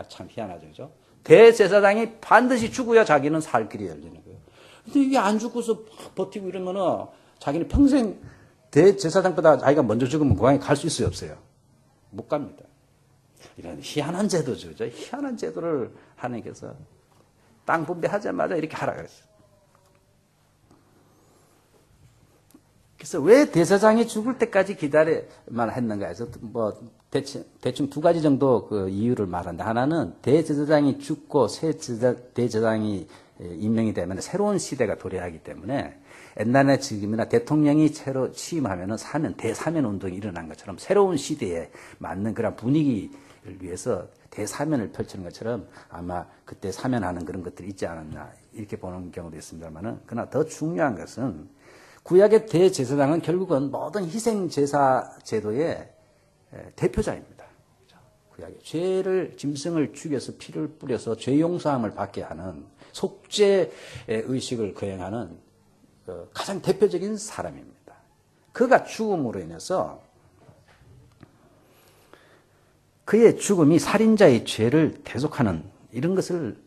A: 참 희한하죠, 그죠? 대제사장이 반드시 죽어야 자기는 살 길이 열리는 거예요. 근데 이게 안 죽고서 버티고 이러면은 자기는 평생 대제사장보다 자기가 먼저 죽으면 고향에 갈 수 있어요, 없어요? 못 갑니다. 이런 희한한 제도죠, 그죠? 희한한 제도를 하나님께서 땅 분배하자마자 이렇게 하라 그랬어요. 그래서 왜 대제사장이 죽을 때까지 기다려만 했는가 해서 뭐 대충 두 가지 정도 그 이유를 말한다. 하나는 대제사장이 죽고 새 대제사장이 임명이 되면 새로운 시대가 도래하기 때문에 옛날에 지금이나 대통령이 새로 취임하면은 대사면 운동이 일어난 것처럼 새로운 시대에 맞는 그런 분위기를 위해서 대사면을 펼치는 것처럼 아마 그때 사면하는 그런 것들이 있지 않았나 이렇게 보는 경우도 있습니다만은 그러나 더 중요한 것은 구약의 대제사장은 결국은 모든 희생제사 제도의 대표자입니다. 구약의 죄를 짐승을 죽여서 피를 뿌려서 죄 용서함을 받게 하는 속죄의 의식을 거행하는 가장 대표적인 사람입니다. 그가 죽음으로 인해서 그의 죽음이 살인자의 죄를 대속하는 이런 것을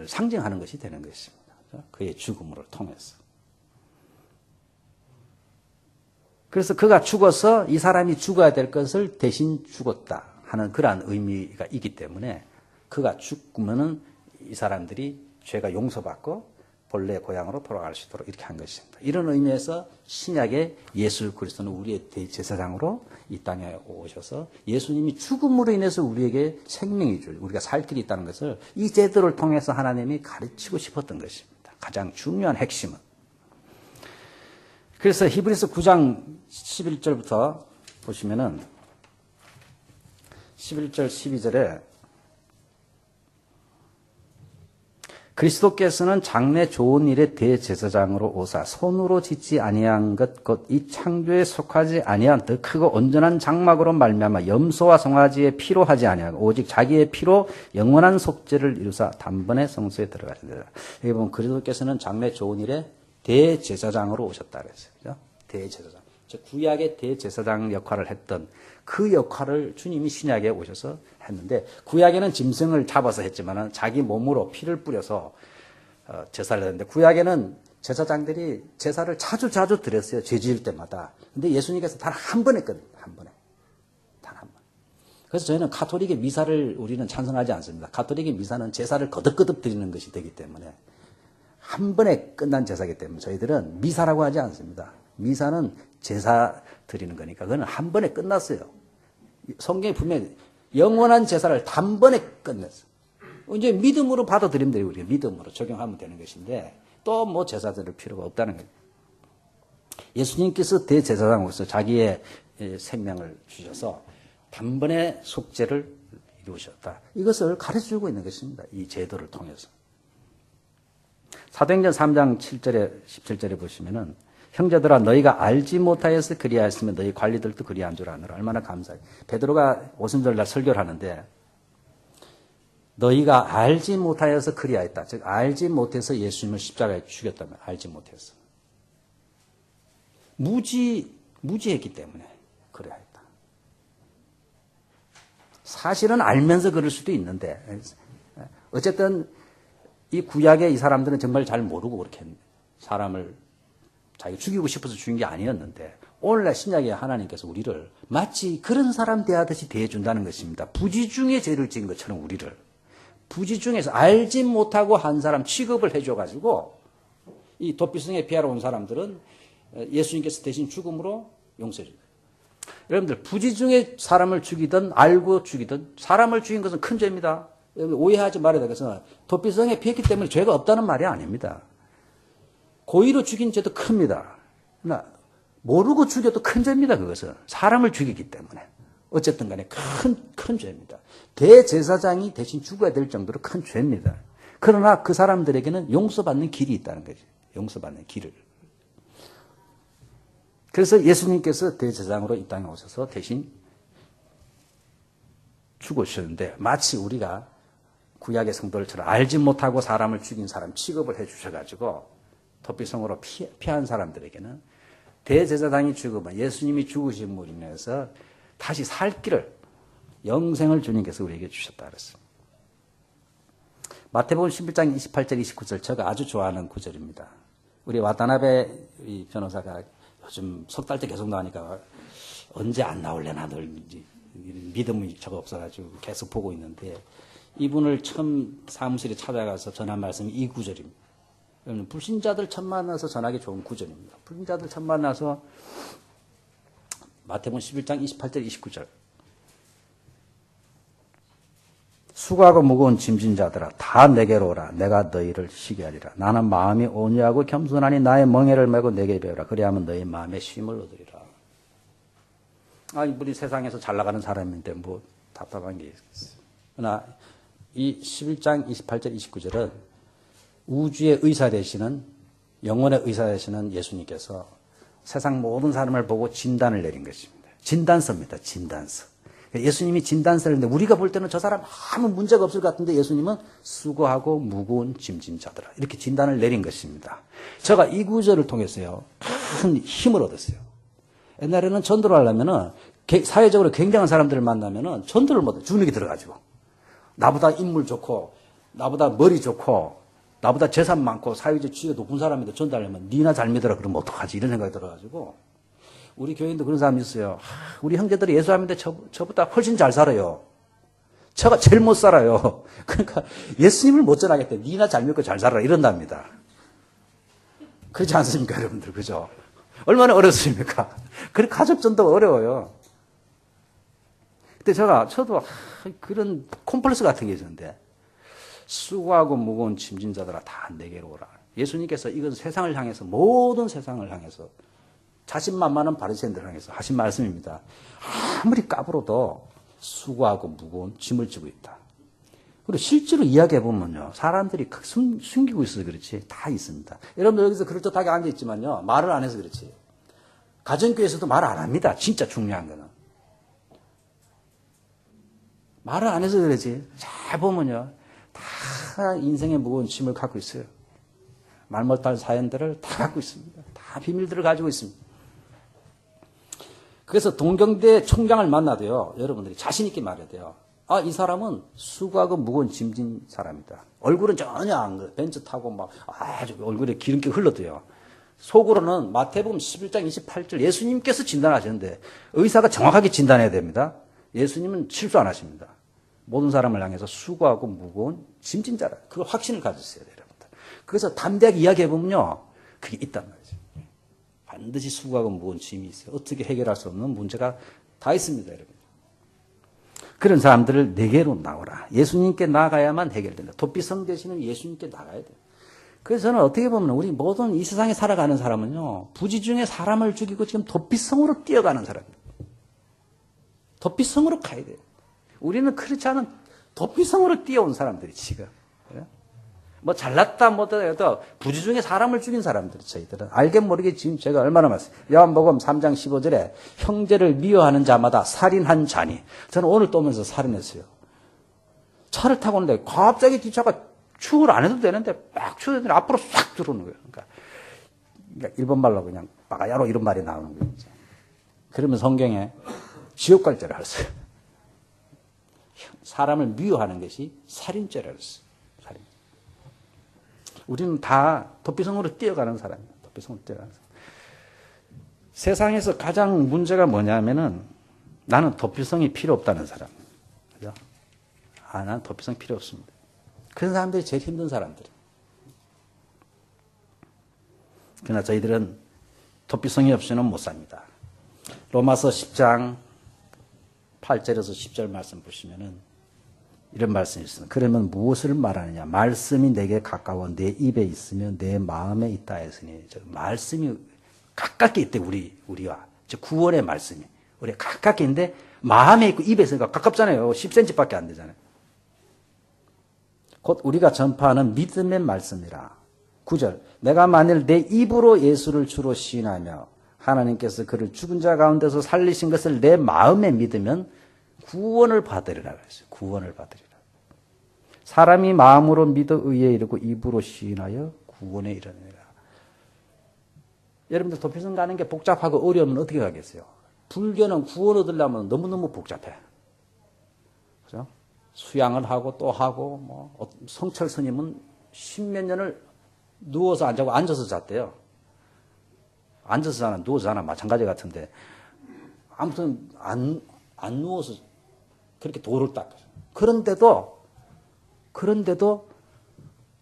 A: 상징하는 것이 되는 것입니다. 그의 죽음으로 통해서. 그래서 그가 죽어서 이 사람이 죽어야 될 것을 대신 죽었다 하는 그러한 의미가 있기 때문에 그가 죽으면은 이 사람들이 죄가 용서받고 본래 고향으로 돌아갈 수 있도록 이렇게 한 것입니다. 이런 의미에서 신약의 예수 그리스도는 우리의 대제사장으로 이 땅에 오셔서 예수님이 죽음으로 인해서 우리에게 생명이 줄, 우리가 살 길이 있다는 것을 이 제도를 통해서 하나님이 가르치고 싶었던 것입니다. 가장 중요한 핵심은. 그래서 히브리서 9장 11절부터 보시면은 11절 12절에 그리스도께서는 장래 좋은 일의 대제사장으로 오사 손으로 짓지 아니한 것 곧 이 창조에 속하지 아니한 더 크고 온전한 장막으로 말미암아 염소와 송아지의 피로 하지 아니하고 오직 자기의 피로 영원한 속죄를 이루사 단번에 성소에 들어가시리라. 여기 보면 그리스도께서는 장래 좋은 일의 대제사장으로 오셨다 그랬어요. 그죠? 대제사장. 즉 구약의 대제사장 역할을 했던 그 역할을 주님이 신약에 오셔서 했는데 구약에는 짐승을 잡아서 했지만은 자기 몸으로 피를 뿌려서 제사를 했는데 구약에는 제사장들이 제사를 자주 드렸어요. 죄 지을 때마다. 근데 예수님께서 단 한 번 했거든요. 한 번에. 단 한 번. 그래서 저희는 가톨릭의 미사를 우리는 찬성하지 않습니다. 가톨릭의 미사는 제사를 거듭거듭 드리는 것이 되기 때문에 한 번에 끝난 제사이기 때문에 저희들은 미사라고 하지 않습니다. 미사는 제사 드리는 거니까 그거는 한 번에 끝났어요. 성경에 분명히 영원한 제사를 단번에 끝냈어요. 이제 믿음으로 받아들이면 돼요. 우리가 믿음으로 적용하면 되는 것인데 또 뭐 제사 드릴 필요가 없다는 거예요. 예수님께서 대제사장으로서 자기의 생명을 주셔서 단번에 속죄를 이루셨다. 이것을 가르쳐주고 있는 것입니다. 이 제도를 통해서. 사도행전 3장 7절에 17절에 보시면은 형제들아 너희가 알지 못하여서 그리하였으면 너희 관리들도 그리한 줄 아느라. 얼마나 감사해. 베드로가 오순절날 설교를 하는데 너희가 알지 못하여서 그리하였다. 즉 알지 못해서 예수님을 십자가에 죽였다면 알지 못해서. 무지했기 때문에 그리하였다. 사실은 알면서 그럴 수도 있는데 어쨌든 이 구약의 이 사람들은 정말 잘 모르고 그렇게 사람을 자기가 죽이고 싶어서 죽인 게 아니었는데 오늘날 신약의 하나님께서 우리를 마치 그런 사람 대하듯이 대해준다는 것입니다. 부지 중에 죄를 지은 것처럼 우리를 부지 중에서 알지 못하고 한 사람 취급을 해줘가지고 이 도피성에 피하러 온 사람들은 예수님께서 대신 죽음으로 용서해 줍니다. 여러분들 부지 중에 사람을 죽이든 알고 죽이든 사람을 죽인 것은 큰 죄입니다. 오해하지 말아야 되겠어요. 도피성에 피했기 때문에 죄가 없다는 말이 아닙니다. 고의로 죽인 죄도 큽니다. 그러나 모르고 죽여도 큰 죄입니다. 그것은 사람을 죽이기 때문에 어쨌든 간에 큰 죄입니다. 대제사장이 대신 죽어야 될 정도로 큰 죄입니다. 그러나 그 사람들에게는 용서받는 길이 있다는 거죠. 용서받는 길을. 그래서 예수님께서 대제사장으로 이 땅에 오셔서 대신 죽으셨는데 마치 우리가 구약의 성도들처럼 알지 못하고 사람을 죽인 사람 취급을 해 주셔가지고 도피성으로 피한 사람들에게는 대제사장이 죽으면 예수님이 죽으심으로 인해서 다시 살 길을 영생을 주님께서 우리에게 주셨다 그랬습니다. 마태복음 11장 28절 29절 제가 아주 좋아하는 구절입니다. 우리 와타나베 변호사가 요즘 석 달째 계속 나오니까 언제 안 나올래나 늘 믿음이 저거 없어가지고 계속 보고 있는데 이분을 처음 사무실에 찾아가서 전한 말씀이 이 구절입니다. 불신자들 처음 만나서 전하기 좋은 구절입니다. 불신자들 처음 만나서 마태복음 11장 28절 29절 수고하고 무거운 짐진 자들아 다 내게로 오라. 내가 너희를 쉬게 하리라. 나는 마음이 온유하고 겸손하니 나의 멍에를 메고 내게 배우라. 그리하면 너희 마음에 쉼을 얻으리라. 이분이 세상에서 잘 나가는 사람인데 뭐 답답한 게 있겠어요. 그러나 이 11장 28절 29절은 우주의 의사 되시는 영혼의 의사 되시는 예수님께서 세상 모든 사람을 보고 진단을 내린 것입니다. 진단서입니다. 진단서. 예수님이 진단서를 내는데 우리가 볼 때는 저 사람 아무 문제가 없을 것 같은데 예수님은 수고하고 무거운 짐진 자들아 이렇게 진단을 내린 것입니다. 제가 이 구절을 통해서요 큰 힘을 얻었어요. 옛날에는 전도를 하려면은 사회적으로 굉장한 사람들을 만나면은 전도를 못해 주눅이 들어가지고 나보다 인물 좋고 나보다 머리 좋고 나보다 재산 많고 사회적 지위가 높은 사람인데 전도하려면 니나 잘 믿어라 그러면 어떡하지 이런 생각이 들어가지고 우리 교인도 그런 사람이 있어요. 우리 형제들이 예수 하는데 저보다 훨씬 잘 살아요. 저가 제일 못 살아요. 그러니까 예수님을 못 전하겠대. 니나 잘 믿고 잘 살아라 이런답니다. 그렇지 않습니까, 여러분들? 그죠? 얼마나 어렵습니까? 그래, 가족전도 어려워요. 근데 저도 그런 콤플렉스 같은 게 있었는데, 수고하고 무거운 짐진 자들아 다 내게로 오라. 예수님께서 이건 세상을 향해서, 모든 세상을 향해서, 자신만만한 바리새인들을 향해서 하신 말씀입니다. 아무리 까불어도 수고하고 무거운 짐을 지고 있다. 그리고 실제로 이야기해보면요, 사람들이 숨기고 있어서 그렇지, 다 있습니다. 여러분들 여기서 그럴듯하게 앉아있지만요, 말을 안 해서 그렇지. 가정교회에서도 말을 안 합니다. 진짜 중요한 거는. 말을 안 해서 그러지. 잘 보면요, 다 인생의 무거운 짐을 갖고 있어요. 말 못할 사연들을 다 갖고 있습니다. 다 비밀들을 가지고 있습니다. 그래서 동경대 총장을 만나도요, 여러분들이 자신있게 말해야 돼요. 아, 이 사람은 수고하고 무거운 짐진 사람이다. 얼굴은 전혀 안 그래. 벤츠 타고 막 아주 얼굴에 기름기 흘러도요. 속으로는 마태복음 11장 28절 예수님께서 진단하셨는데 의사가 정확하게 진단해야 됩니다. 예수님은 실수 안 하십니다. 모든 사람을 향해서 수고하고 무거운 짐진 자라. 그 확신을 가졌어야 돼요, 여러분들. 그래서 담대하게 이야기해보면요, 그게 있단 말이죠. 반드시 수고하고 무거운 짐이 있어요. 어떻게 해결할 수 없는 문제가 다 있습니다, 여러분. 그런 사람들을 내게로 나오라. 예수님께 나가야만 해결된다. 도피성 대신은 예수님께 나가야 돼요. 그래서 저는 어떻게 보면 우리 모든 이 세상에 살아가는 사람은요, 부지 중에 사람을 죽이고 지금 도피성으로 뛰어가는 사람입니다. 도피성으로 가야 돼요. 우리는 그렇지 않은 도피성으로 뛰어온 사람들이 지금. 뭐 잘났다 못하다 해도 부지 중에 사람을 죽인 사람들, 저희들은. 알게 모르게 지금 제가 얼마나 많습니다. 요한복음 3장 15절에 형제를 미워하는 자마다 살인한 자니. 저는 오늘 또 오면서 살인했어요. 차를 타고 오는데 갑자기 뒷차가 추월 안 해도 되는데 막 추월했더니 앞으로 싹 들어오는 거예요. 그러니까 일본 말로 그냥 빠가야로 이런 말이 나오는 거예요. 이제. 그러면 성경에 지옥 갈 죄를 했어요. 사람을 미워하는 것이 살인죄를 했어요. 살인. 우리는 다 도피성으로 뛰어가는 사람이에요. 도피성으로 뛰어가는 사람. 세상에서 가장 문제가 뭐냐면은 나는 도피성이 필요 없다는 사람. 그죠? 아, 난 도피성 필요 없습니다. 그런 사람들이 제일 힘든 사람들이에요. 그러나 저희들은 도피성이 없이는 못 삽니다. 로마서 10장 8절에서 10절 말씀 보시면은 이런 말씀이 있습니다. 그러면 무엇을 말하느냐? 말씀이 내게 가까워 내 입에 있으며 내 마음에 있다 했으니, 말씀이 가깝게 있대, 우리와. 구원의 말씀이. 우리 가깝게 있는데 마음에 있고 입에 있으니까 가깝잖아요. 10cm밖에 안 되잖아요. 곧 우리가 전파하는 믿음의 말씀이라. 9절. 내가 만일 내 입으로 예수를 주로 시인하며 하나님께서 그를 죽은 자 가운데서 살리신 것을 내 마음에 믿으면 구원을 받으리라 그랬어요. 구원을 받으리라. 사람이 마음으로 믿어 의에 이르고 입으로 시인하여 구원에 이르느니라. 여러분들 도피성 가는 게 복잡하고 어려우면 어떻게 가겠어요? 불교는 구원 얻으려면 너무너무 복잡해. 그죠? 수양을 하고 또 하고, 뭐, 성철 스님은 10몇 년을 누워서 안 자고 앉아서 잤대요. 앉아서 자나 누워서 자나 마찬가지 같은데, 아무튼 안 누워서 그렇게 도를 닦아요. 그런데도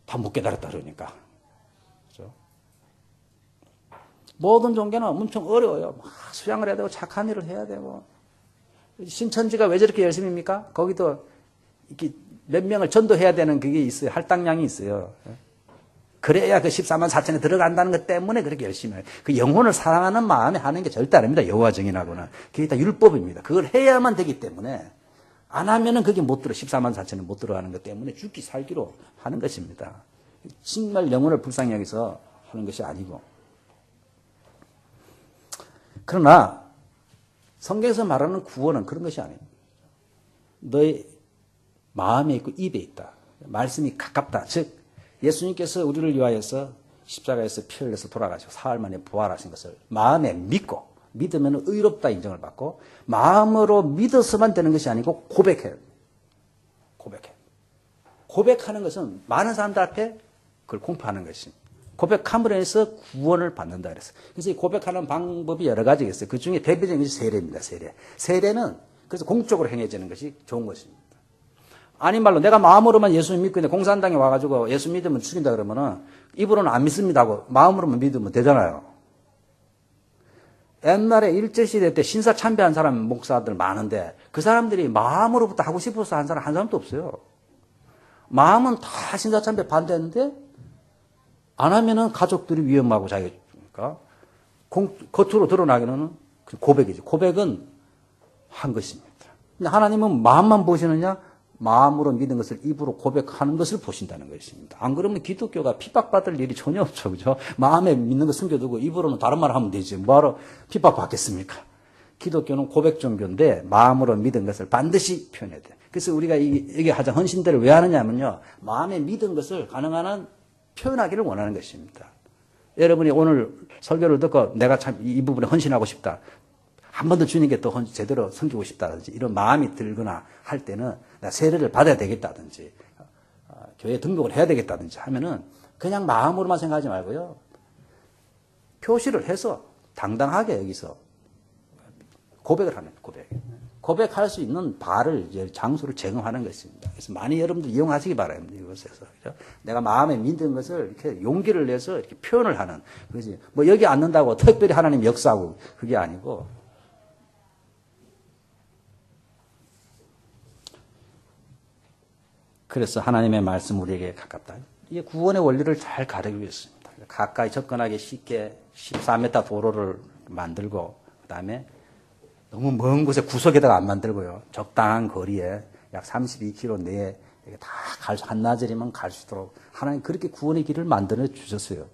A: 다 못 깨달았다 그러니까. 그죠? 모든 종교는 엄청 어려워요. 막 수양을 해야 되고 착한 일을 해야 되고. 신천지가 왜 저렇게 열심입니까? 거기도 이렇게 몇 명을 전도해야 되는 그게 있어요. 할당량이 있어요. 그래야 그 14만 4천에 들어간다는 것 때문에 그렇게 열심히 해요. 그 영혼을 사랑하는 마음에 하는 게 절대 아닙니다. 여호와 증인하고는. 그게 다 율법입니다. 그걸 해야만 되기 때문에 안 하면은 그게 못 들어. 14만 4천에 못 들어가는 것 때문에 죽기 살기로 하는 것입니다. 정말 영혼을 불쌍히 여기서 하는 것이 아니고. 그러나 성경에서 말하는 구원은 그런 것이 아닙니다. 너의 마음에 있고 입에 있다. 말씀이 가깝다. 즉 예수님께서 우리를 위하여서 십자가에서 피 흘려서 돌아가시고 사흘 만에 부활하신 것을 마음에 믿고, 믿으면 의롭다 인정을 받고, 마음으로 믿어서만 되는 것이 아니고 고백해요. 고백하는 것은 많은 사람들 앞에 그걸 공표하는 것입니다. 고백함으로 해서 구원을 받는다 그랬어요. 그래서 이 고백하는 방법이 여러 가지가 있어요. 그 중에 대표적인 것이 세례입니다. 세례는 그래서 공적으로 행해지는 것이 좋은 것입니다. 아닌 말로 내가 마음으로만 예수 믿고 있는데 공산당에 와가지고 예수 믿으면 죽인다 그러면은 입으로는 안 믿습니다 하고 마음으로만 믿으면 되잖아요. 옛날에 일제시대 때 신사 참배한 사람 목사들 많은데 그 사람들이 마음으로부터 하고 싶어서 한 사람 한 사람도 없어요. 마음은 다 신사 참배 반대했는데 안 하면은 가족들이 위험하고 자기가 겉으로 드러나기는 고백이죠. 고백은 한 것입니다. 근데 하나님은 마음만 보시느냐? 마음으로 믿은 것을 입으로 고백하는 것을 보신다는 것입니다. 안 그러면 기독교가 핍박받을 일이 전혀 없죠. 그죠? 마음에 믿는 거 숨겨두고 입으로는 다른 말 하면 되지. 뭐하러 핍박받겠습니까? 기독교는 고백 종교인데 마음으로 믿은 것을 반드시 표현해야 돼. 그래서 우리가 이게 하자 헌신대를 왜 하느냐면요. 마음에 믿은 것을 가능한 한 표현하기를 원하는 것입니다. 여러분이 오늘 설교를 듣고 내가 참 이 부분에 헌신하고 싶다. 한 번 더 주님께 또 제대로 섬기고 싶다든지 이런 마음이 들거나 할 때는 내가 세례를 받아야 되겠다든지 교회 등록을 해야 되겠다든지 하면은 그냥 마음으로만 생각하지 말고요. 표시를 해서 당당하게 여기서 고백을 하는 고백. 고백할 수 있는 발을 이제 장소를 제공하는 것입니다. 그래서 많이 여러분들 이용하시기 바랍니다. 이것에서 그렇죠? 내가 마음에 믿는 것을 이렇게 용기를 내서 이렇게 표현을 하는 그지. 뭐 여기 앉는다고 특별히 하나님 역사하고 그게 아니고. 그래서 하나님의 말씀 우리에게 가깝다. 이게 구원의 원리를 잘 가르치고 있습니다. 가까이 접근하기 쉽게 14m 도로를 만들고 그다음에 너무 먼 곳에 구석에다가 안 만들고요. 적당한 거리에 약 32km 내에 다 한나절이면 갈 수 있도록 하나님 그렇게 구원의 길을 만들어 주셨어요.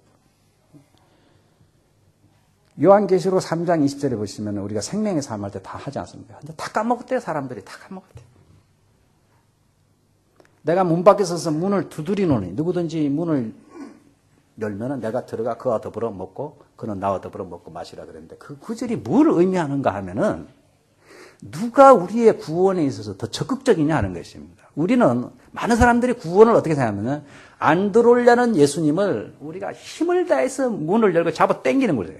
A: 요한계시록 3장 20절에 보시면 우리가 생명의 삶 할 때 다 하지 않습니까? 근데 다 까먹었대요. 사람들이 다 까먹었대요. 내가 문 밖에 서서 문을 두드리노니 누구든지 문을 열면은 내가 들어가 그와 더불어 먹고 그는 나와 더불어 먹고 마시라 그랬는데 그 구절이 뭘 의미하는가 하면은 누가 우리의 구원에 있어서 더 적극적이냐 하는 것입니다. 우리는 많은 사람들이 구원을 어떻게 생각하면은 안 들어오려는 예수님을 우리가 힘을 다해서 문을 열고 잡아 당기는 거죠.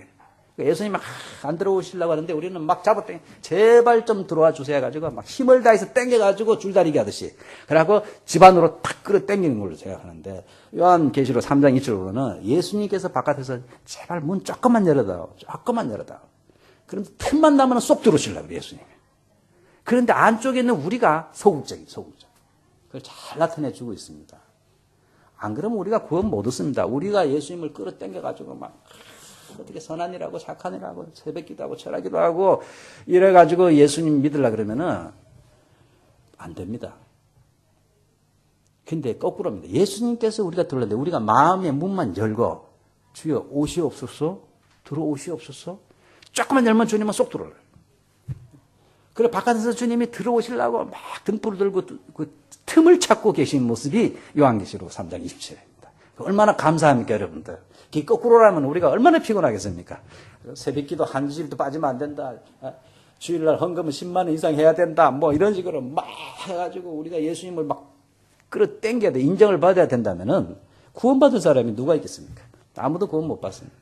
A: 예수님 막 안 들어오시려고 하는데 우리는 막 잡아 당겨 제발 좀 들어와 주세요 해가지고 막 힘을 다해서 당겨가지고 줄다리기 하듯이 그래갖고 집안으로 탁 끌어 당기는 걸로 생각하는데 요한계시록 3장 2절로는 예수님께서 바깥에서 제발 문 조금만 열어다오. 조금만 열어다오. 그런데 틈만 나면 쏙 들어오시려고 그래요 예수님이. 그런데 안쪽에 있는 우리가 소극적인 소극적. 그걸 잘 나타내주고 있습니다. 안 그러면 우리가 구원 못 얻습니다. 우리가 예수님을 끌어 당겨가지고 막 어떻게 선한 일하고 착한 일하고 새벽기도 하고 철학기도 하고 이래가지고 예수님 믿으려고 그러면은 안 됩니다. 근데 거꾸로입니다. 예수님께서 우리가 들어오는데 우리가 마음의 문만 열고 주여 오시옵소서 들어오시옵소서 조금만 열면 주님은 쏙 들어오요. 그래 바깥에서 주님이 들어오시려고 막 등불을 들고 그 틈을 찾고 계신 모습이 요한계시록 3장 27절입니다. 얼마나 감사합니까 여러분들. 기 거꾸로라면 우리가 얼마나 피곤하겠습니까? 새벽기도 한 주일도 빠지면 안 된다. 주일날 헌금은 10만 원 이상 해야 된다. 뭐 이런 식으로 막 해가지고 우리가 예수님을 막 끌어당겨야 돼. 인정을 받아야 된다면은 구원받은 사람이 누가 있겠습니까? 아무도 구원 못 받습니다.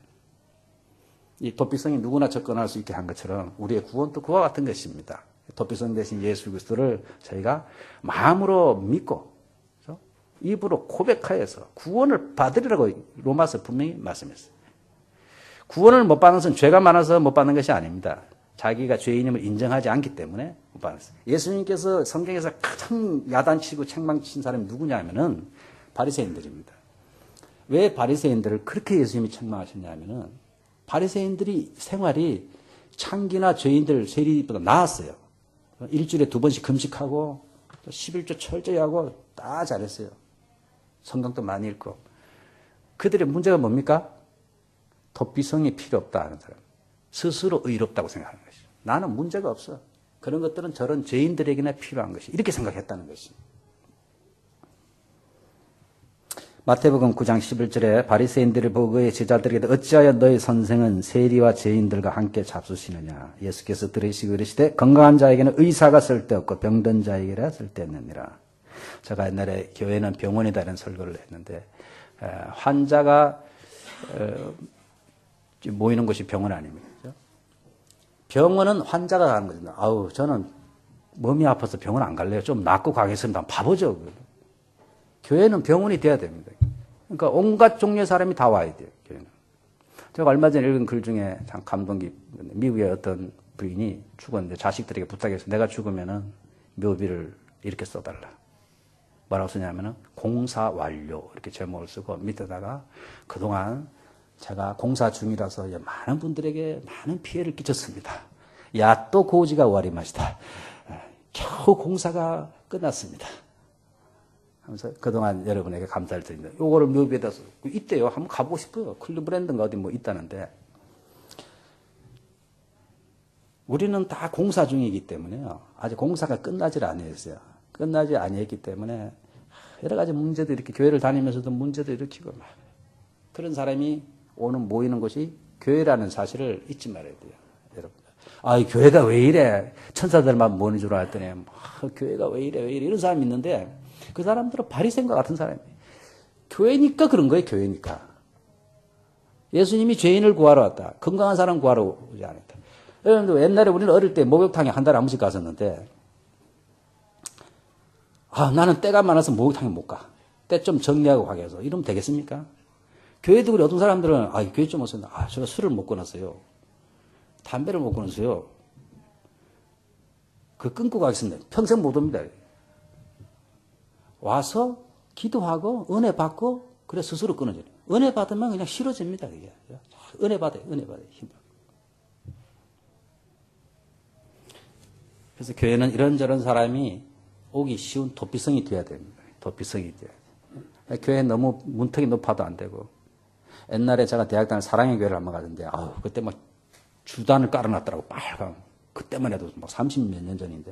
A: 이 도피성이 누구나 접근할 수 있게 한 것처럼 우리의 구원도 그와 같은 것입니다. 도피성 대신 예수 그리스도를 저희가 마음으로 믿고 입으로 고백하여서 구원을 받으리라고 로마서 분명히 말씀했어요. 구원을 못 받는 것은 죄가 많아서 못 받는 것이 아닙니다. 자기가 죄인임을 인정하지 않기 때문에 못 받았어요. 예수님께서 성경에서 가장 야단치고 책망친 사람이 누구냐면은 바리새인들입니다. 왜 바리새인들을 그렇게 예수님이 책망하셨냐면은 바리새인들이 생활이 창기나 죄인들 세리보다 나았어요. 일주일에 2번씩 금식하고 11조 철저히 하고 다 잘했어요. 성경도 많이 읽고. 그들의 문제가 뭡니까? 도피성이 필요 없다 하는 사람. 스스로 의롭다고 생각하는 것이죠. 나는 문제가 없어. 그런 것들은 저런 죄인들에게나 필요한 것이. 이렇게 생각했다는 것입니다. 마태복음 9장 11절에 바리새인들을 보고 그의 제자들에게 어찌하여 너희 선생은 세리와 죄인들과 함께 잡수시느냐. 예수께서 들으시고 이르시되 건강한 자에게는 의사가 쓸데없고 병든 자에게라 쓸데없느니라. 제가 옛날에 교회는 병원이다 이런 설교를 했는데 환자가 모이는 곳이 병원 아닙니까? 병원은 환자가 가는 거죠. 아우 저는 몸이 아파서 병원 안 갈래요. 좀 낫고 가겠습니다. 바보죠. 교회는 병원이 돼야 됩니다. 그러니까 온갖 종류의 사람이 다 와야 돼요, 교회는. 제가 얼마 전에 읽은 글 중에 참 감동 깊은, 미국의 어떤 부인이 죽었는데 자식들에게 부탁해서 내가 죽으면은 묘비를 이렇게 써달라. 뭐라고 쓰냐면은 공사 완료 이렇게 제목을 쓰고 밑에다가 그동안 제가 공사 중이라서 많은 분들에게 많은 피해를 끼쳤습니다. 야, 또 고지가 와리맛이다. 겨우 공사가 끝났습니다. 하면서 그동안 여러분에게 감사를 드립니다. 요거를 묘비에다 써. 있대요. 한번 가보고 싶어요. 클리브랜드인가 어디 뭐 있다는데. 우리는 다 공사 중이기 때문에요. 아직 공사가 끝나질 아니었어요. 끝나지 아니했기 때문에 여러 가지 문제도 이렇게 교회를 다니면서도 문제도 일으키고 막 그런 사람이 오는 모이는 곳이 교회라는 사실을 잊지 말아야 돼요. 여러분. 아, 이 교회가 왜 이래? 천사들만 모는 줄 알았더니 교회가 왜 이래? 이런 사람이 있는데 그 사람들은 바리새인과 같은 사람이에요. 교회니까 그런 거예요. 교회니까. 예수님이 죄인을 구하러 왔다. 건강한 사람 구하러 오지 않았다. 여러분들 옛날에 우리는 어릴 때 목욕탕에 한 달에 한 번씩 갔었는데 나는 때가 많아서 목욕탕에 못 가. 때 좀 정리하고 가게 해서 이러면 되겠습니까? 교회도 그래. 어떤 사람들은 교회 좀 오세요. 제가 술을 못 끊었어요. 담배를 못 끊었어요. 그 끊고 가겠습니다. 평생 못 옵니다. 와서 기도하고 은혜 받고 그래 스스로 끊어져요. 은혜 받으면 그냥 싫어집니다. 그게. 은혜 받아요. 힘들어. 그래서 교회는 이런저런 사람이 오기 쉬운 도피성이 돼야 됩니다. 도피성이 돼야 돼요. 교회 너무 문턱이 높아도 안 되고. 옛날에 제가 대학 다닐 사랑의 교회를 한번 가는데, 그때 막 주단을 깔아놨더라고, 빨강. 그때만 해도 막 30몇 년 전인데.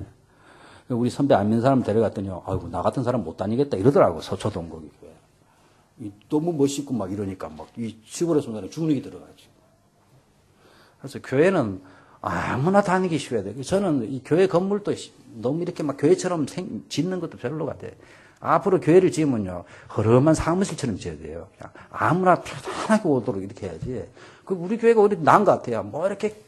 A: 우리 선배 안 믿는 사람 데려갔더니, 나 같은 사람 못 다니겠다 이러더라고, 서초동 거기 교회. 너무 멋있고 막 이러니까 막 이 시골의 순간에 주눅이 들어가지. 그래서 교회는 아무나 다니기 쉬워야 돼. 저는 이 교회 건물도 너무 이렇게 막 교회처럼 짓는 것도 별로 같아요. 앞으로 교회를 지으면요, 허름한 사무실처럼 지어야 돼요. 그냥 아무나 편안하게 오도록 이렇게 해야지. 우리 교회가 오히려 나은 것 같아요. 뭐 이렇게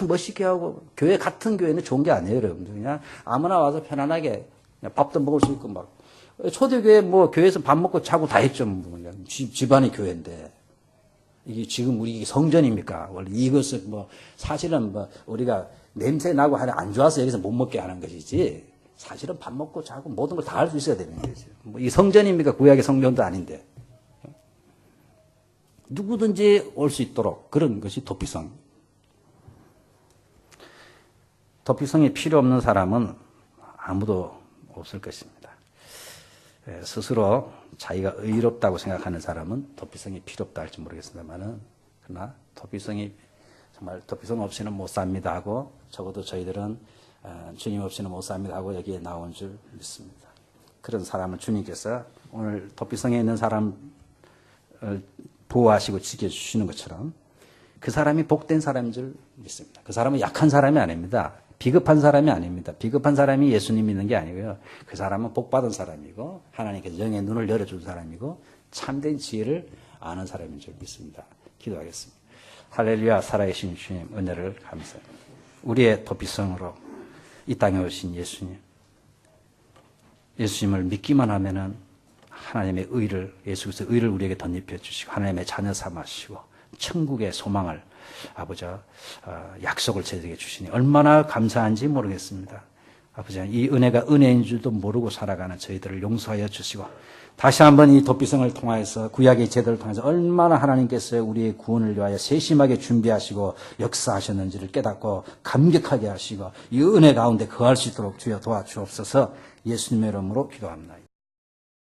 A: 멋있게 하고, 교회 같은 교회는 좋은 게 아니에요, 여러분들. 그냥 아무나 와서 편안하게 그냥 밥도 먹을 수 있고 막. 초대교회 뭐 교회에서 밥 먹고 자고 다 했죠. 그냥 집안이 교회인데. 이게 지금 우리 성전입니까? 원래 이것은 뭐 사실은 뭐 우리가 냄새 나고 하는 안 좋아서 여기서 못 먹게 하는 것이지. 사실은 밥 먹고 자고 모든 걸 다 할 수 있어야 되는 거죠. 뭐 이 성전입니까? 구약의 성전도 아닌데. 누구든지 올 수 있도록 그런 것이 도피성. 도피성이 필요 없는 사람은 아무도 없을 것입니다. 스스로 자기가 의롭다고 생각하는 사람은 도피성이 필요 없다 할지 모르겠습니다만은, 그러나 도피성이 정말 도피성 없이는 못 삽니다 하고, 적어도 저희들은 주님 없이는 못 삽니다 하고 여기에 나온 줄 믿습니다. 그런 사람을 주님께서 오늘 도피성에 있는 사람을 보호하시고 지켜주시는 것처럼 그 사람이 복된 사람인 줄 믿습니다. 그 사람은 약한 사람이 아닙니다. 비겁한 사람이 아닙니다. 비겁한 사람이 예수님 믿는 게 아니고요. 그 사람은 복받은 사람이고 하나님께서 영의 눈을 열어준 사람이고 참된 지혜를 아는 사람인 줄 믿습니다. 기도하겠습니다. 할렐루야. 살아계신 주님 은혜를 감사합니다. 우리의 도피성으로 이 땅에 오신 예수님을 믿기만 하면은 하나님의 의를, 예수께서 의를 우리에게 덧입혀 주시고 하나님의 자녀 삼으시고 천국의 소망을 아버지 약속을 저희에게 주시니 얼마나 감사한지 모르겠습니다. 아버지 이 은혜가 은혜인 줄도 모르고 살아가는 저희들을 용서하여 주시고 다시 한번 이 도피성을 통하여서 구약의 제도를 통해서 얼마나 하나님께서 우리의 구원을 위하여 세심하게 준비하시고 역사하셨는지를 깨닫고 감격하게 하시고 이 은혜 가운데 거할 수 있도록 주여 도와주옵소서. 예수님의 이름으로 기도합니다.